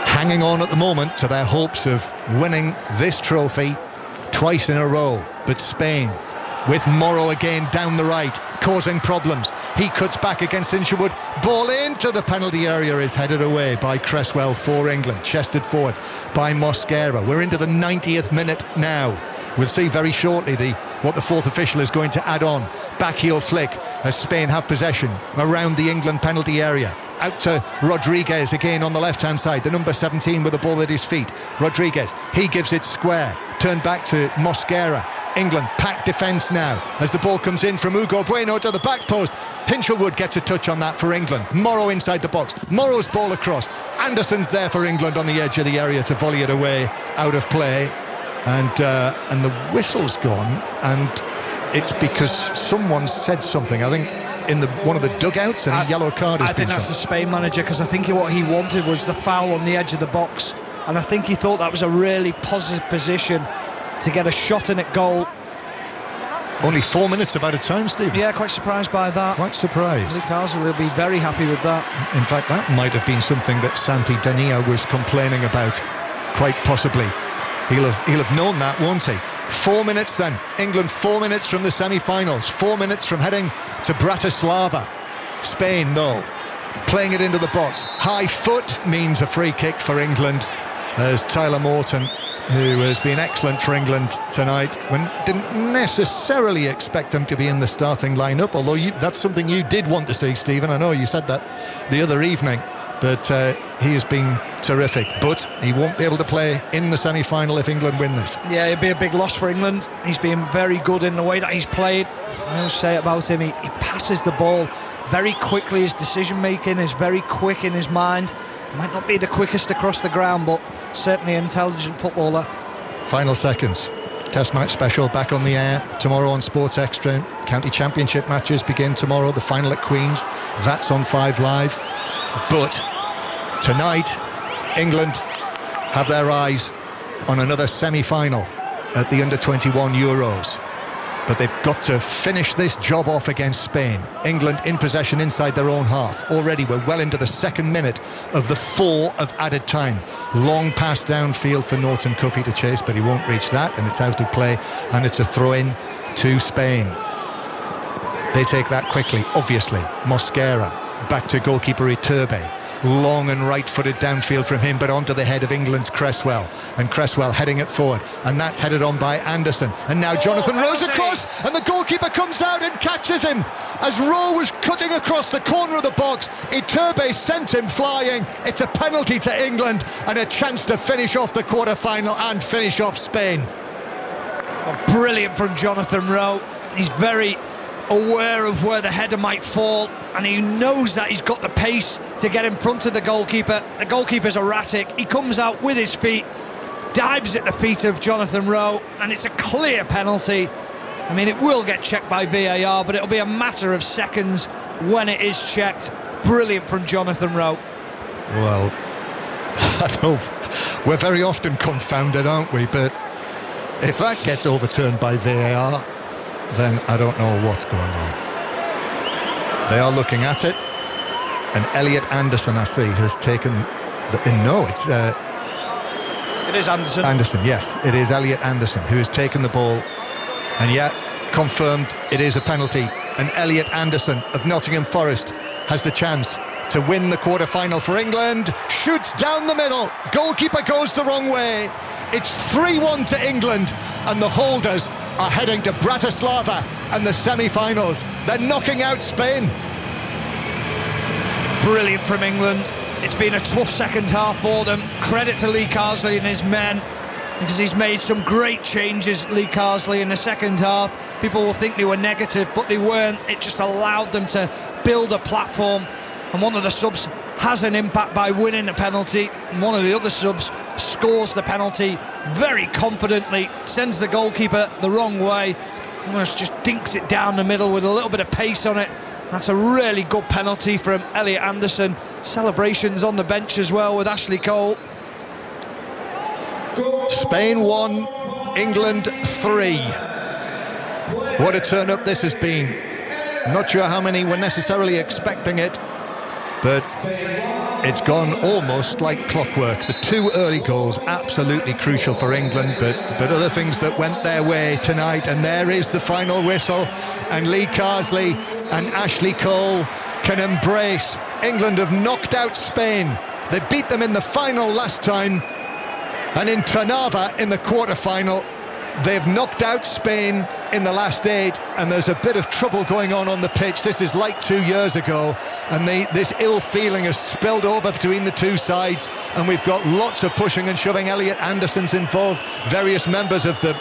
hanging on at the moment to their hopes of winning this trophy twice in a row, but Spain with Morrow again down the right, causing problems. He cuts back against Isherwood. Ball into the penalty area is headed away by Cresswell for England. Chested forward by Mosquera. We're into the 90th minute now. We'll see very shortly what the fourth official is going to add on. Backheel flick as Spain have possession around the England penalty area. Out to Rodriguez again on the left-hand side, the number 17 with the ball at his feet. Rodriguez, he gives it square. Turned back to Mosquera. England packed defence now as the ball comes in from Hugo Bueno to the back post. Hinchelwood gets a touch on that for England. Morrow inside the box. Morrow's ball across. Anderson's there for England on the edge of the area to volley it away out of play. And the whistle's gone, and it's because someone said something, I think, in one of the dugouts, and a yellow card has been shown. I think that's the Spain manager, because I think what he wanted was the foul on the edge of the box, and I think he thought that was a really positive position to get a shot in at goal. Only 4 minutes out of time, Steve. Yeah, quite surprised by that. Quite surprised. Luke Hazel will be very happy with that. In fact, that might have been something that Santi Dania was complaining about, quite possibly. He'll have known that, won't he? 4 minutes then. England 4 minutes from the semi-finals. 4 minutes from heading to Bratislava. Spain, though, playing it into the box. High foot means a free kick for England, as Tyler Morton, who has been excellent for England tonight, when didn't necessarily expect him to be in the starting lineup, although that's something you did want to see, Stephen. I know you said that the other evening, but he has been terrific. But he won't be able to play in the semi-final if England win this. Yeah, it'd be a big loss for England. He's been very good in the way that he's played. I always say about him, he passes the ball very quickly. His decision-making is very quick in his mind. Might not be the quickest across the ground, but certainly an intelligent footballer. Final seconds. Test match special back on the air tomorrow on Sports Extra. County Championship matches begin tomorrow. The final at Queen's. That's on 5 Live. But tonight, England have their eyes on another semi-final at the Under-21 Euros. But they've got to finish this job off against Spain. England in possession inside their own half. Already we're well into the second minute of the 4 of added time. Long pass downfield for Norton Cuffy to chase, but he won't reach that, and it's out of play, and it's a throw-in to Spain. They take that quickly, obviously. Mosquera, back to goalkeeper Iturbe. Long and right-footed downfield from him, but onto the head of England's Cresswell, and Cresswell heading it forward, and that's headed on by Anderson, and now Jonathan Rowe's across, and the goalkeeper comes out and catches him as Rowe was cutting across the corner of the box. Iturbe sent him flying. It's a penalty to England and a chance to finish off the quarter-final and finish off Spain. Oh, brilliant from Jonathan Rowe. He's very aware of where the header might fall, and he knows that he's got the pace to get in front of the goalkeeper. The goalkeeper's erratic. He comes out with his feet, dives at the feet of Jonathan Rowe, and it's a clear penalty. I mean, it will get checked by VAR, but it'll be a matter of seconds when it is checked. Brilliant from Jonathan Rowe. Well, I know we're very often confounded, aren't we? But if that gets overturned by VAR, then I don't know what's going on. They are looking at it, and Elliot Anderson, I see, has taken it is Anderson. Anderson, yes, it is Elliot Anderson who has taken the ball And yet, confirmed it is a penalty. And Elliot Anderson of Nottingham Forest has the chance to win the quarter-final for England. Shoots down the middle. Goalkeeper goes the wrong way. It's 3-1 to England, and the holders are heading to Bratislava and the semi-finals. They're knocking out Spain. Brilliant from England. It's been a tough second half for them. Credit to Lee Carsley and his men, because he's made some great changes, Lee Carsley, in the second half. People will think they were negative, but they weren't. It just allowed them to build a platform, and one of the subs has an impact by winning the penalty, and one of the other subs scores the penalty very confidently, sends the goalkeeper the wrong way, almost just dinks it down the middle with a little bit of pace on it. That's a really good penalty from Elliot Anderson. Celebrations on the bench as well with Ashley Cole. Spain 1, England 3. What a turn-up this has been. I'm not sure how many were necessarily expecting it, but it's gone almost like clockwork. The 2 early goals, absolutely crucial for England, but other things that went their way tonight. And there is the final whistle, and Lee Carsley and Ashley Cole can embrace. England have knocked out Spain. They beat them in the final last time, and in Trnava in the quarter-final, they've knocked out Spain in the last 8, and there's a bit of trouble going on the pitch. This is like 2 years ago, and this ill feeling has spilled over between the two sides, and we've got lots of pushing and shoving. Elliot Anderson's involved, various members of the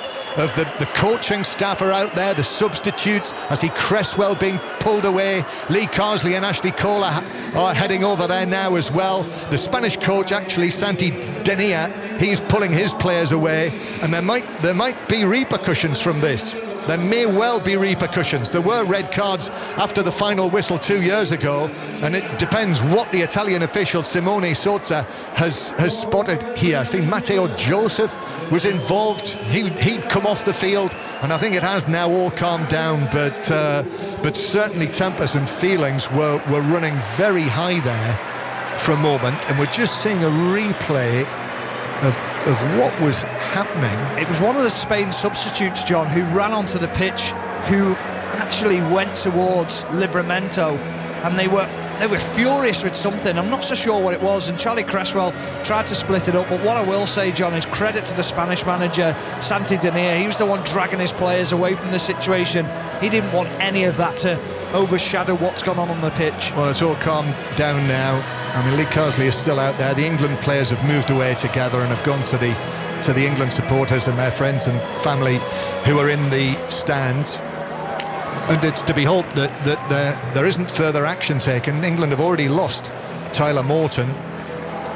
coaching staff are out there, the substitutes. I see Cresswell being pulled away. Lee Carsley and Ashley Cole are heading over there now as well. The Spanish coach, actually, Santi Denia, he's pulling his players away, and there might be repercussions from this. There may well be repercussions. There were red cards after the final whistle 2 years ago, and it depends what the Italian official Simone Sozza has spotted here. I see Matteo Joseph was involved. He'd come off the field, and I think it has now all calmed down, but certainly tempers and feelings were running very high there for a moment, and we're just seeing a replay of what was happening. It was one of the Spain substitutes, John, who ran onto the pitch, who actually went towards Livramento, and they were furious with something. I'm not so sure what it was, and Charlie Cresswell tried to split it up, but what I will say, John, is credit to the Spanish manager, Santi Denia. He was the one dragging his players away from the situation. He didn't want any of that to overshadow what's gone on the pitch. Well, it's all calmed down now. I mean, Lee Carsley is still out there. The England players have moved away together and have gone to the England supporters and their friends and family who are in the stands. And it's to be hoped that there isn't further action taken. England have already lost Tyler Morton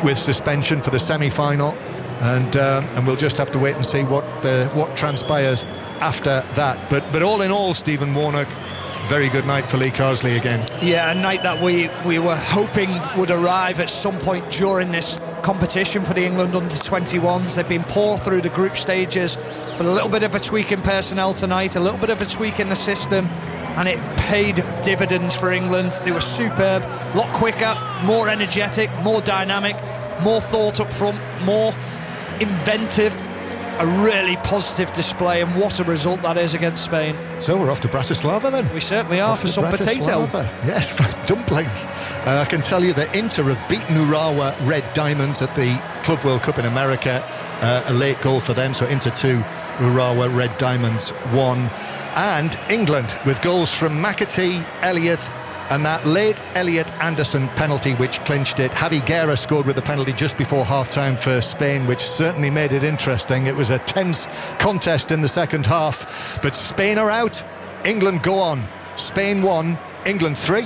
with suspension for the semi-final, and we'll just have to wait and see what transpires after that. But all in all, Stephen Warnock, very good night for Lee Carsley again. Yeah, a night that we were hoping would arrive at some point during this competition for the England Under-21s. They've been poor through the group stages, but a little bit of a tweak in personnel tonight, a little bit of a tweak in the system, and it paid dividends for England. They were superb, a lot quicker, more energetic, more dynamic, more thought up front, more inventive. A really positive display, and what a result that is against Spain. So we're off to Bratislava then? We certainly are, for some potato. Yes, for dumplings. I can tell you that Inter have beaten Urawa Red Diamonds at the Club World Cup in America. A late goal for them, so Inter 2, Urawa Red Diamonds 1. And England with goals from McAtee, Elliott, and that late Elliot Anderson penalty which clinched it. Javi Guerra scored with the penalty just before half-time for Spain, which certainly made it interesting. It was a tense contest in the second half, but Spain are out, England go on. Spain 1, England 3.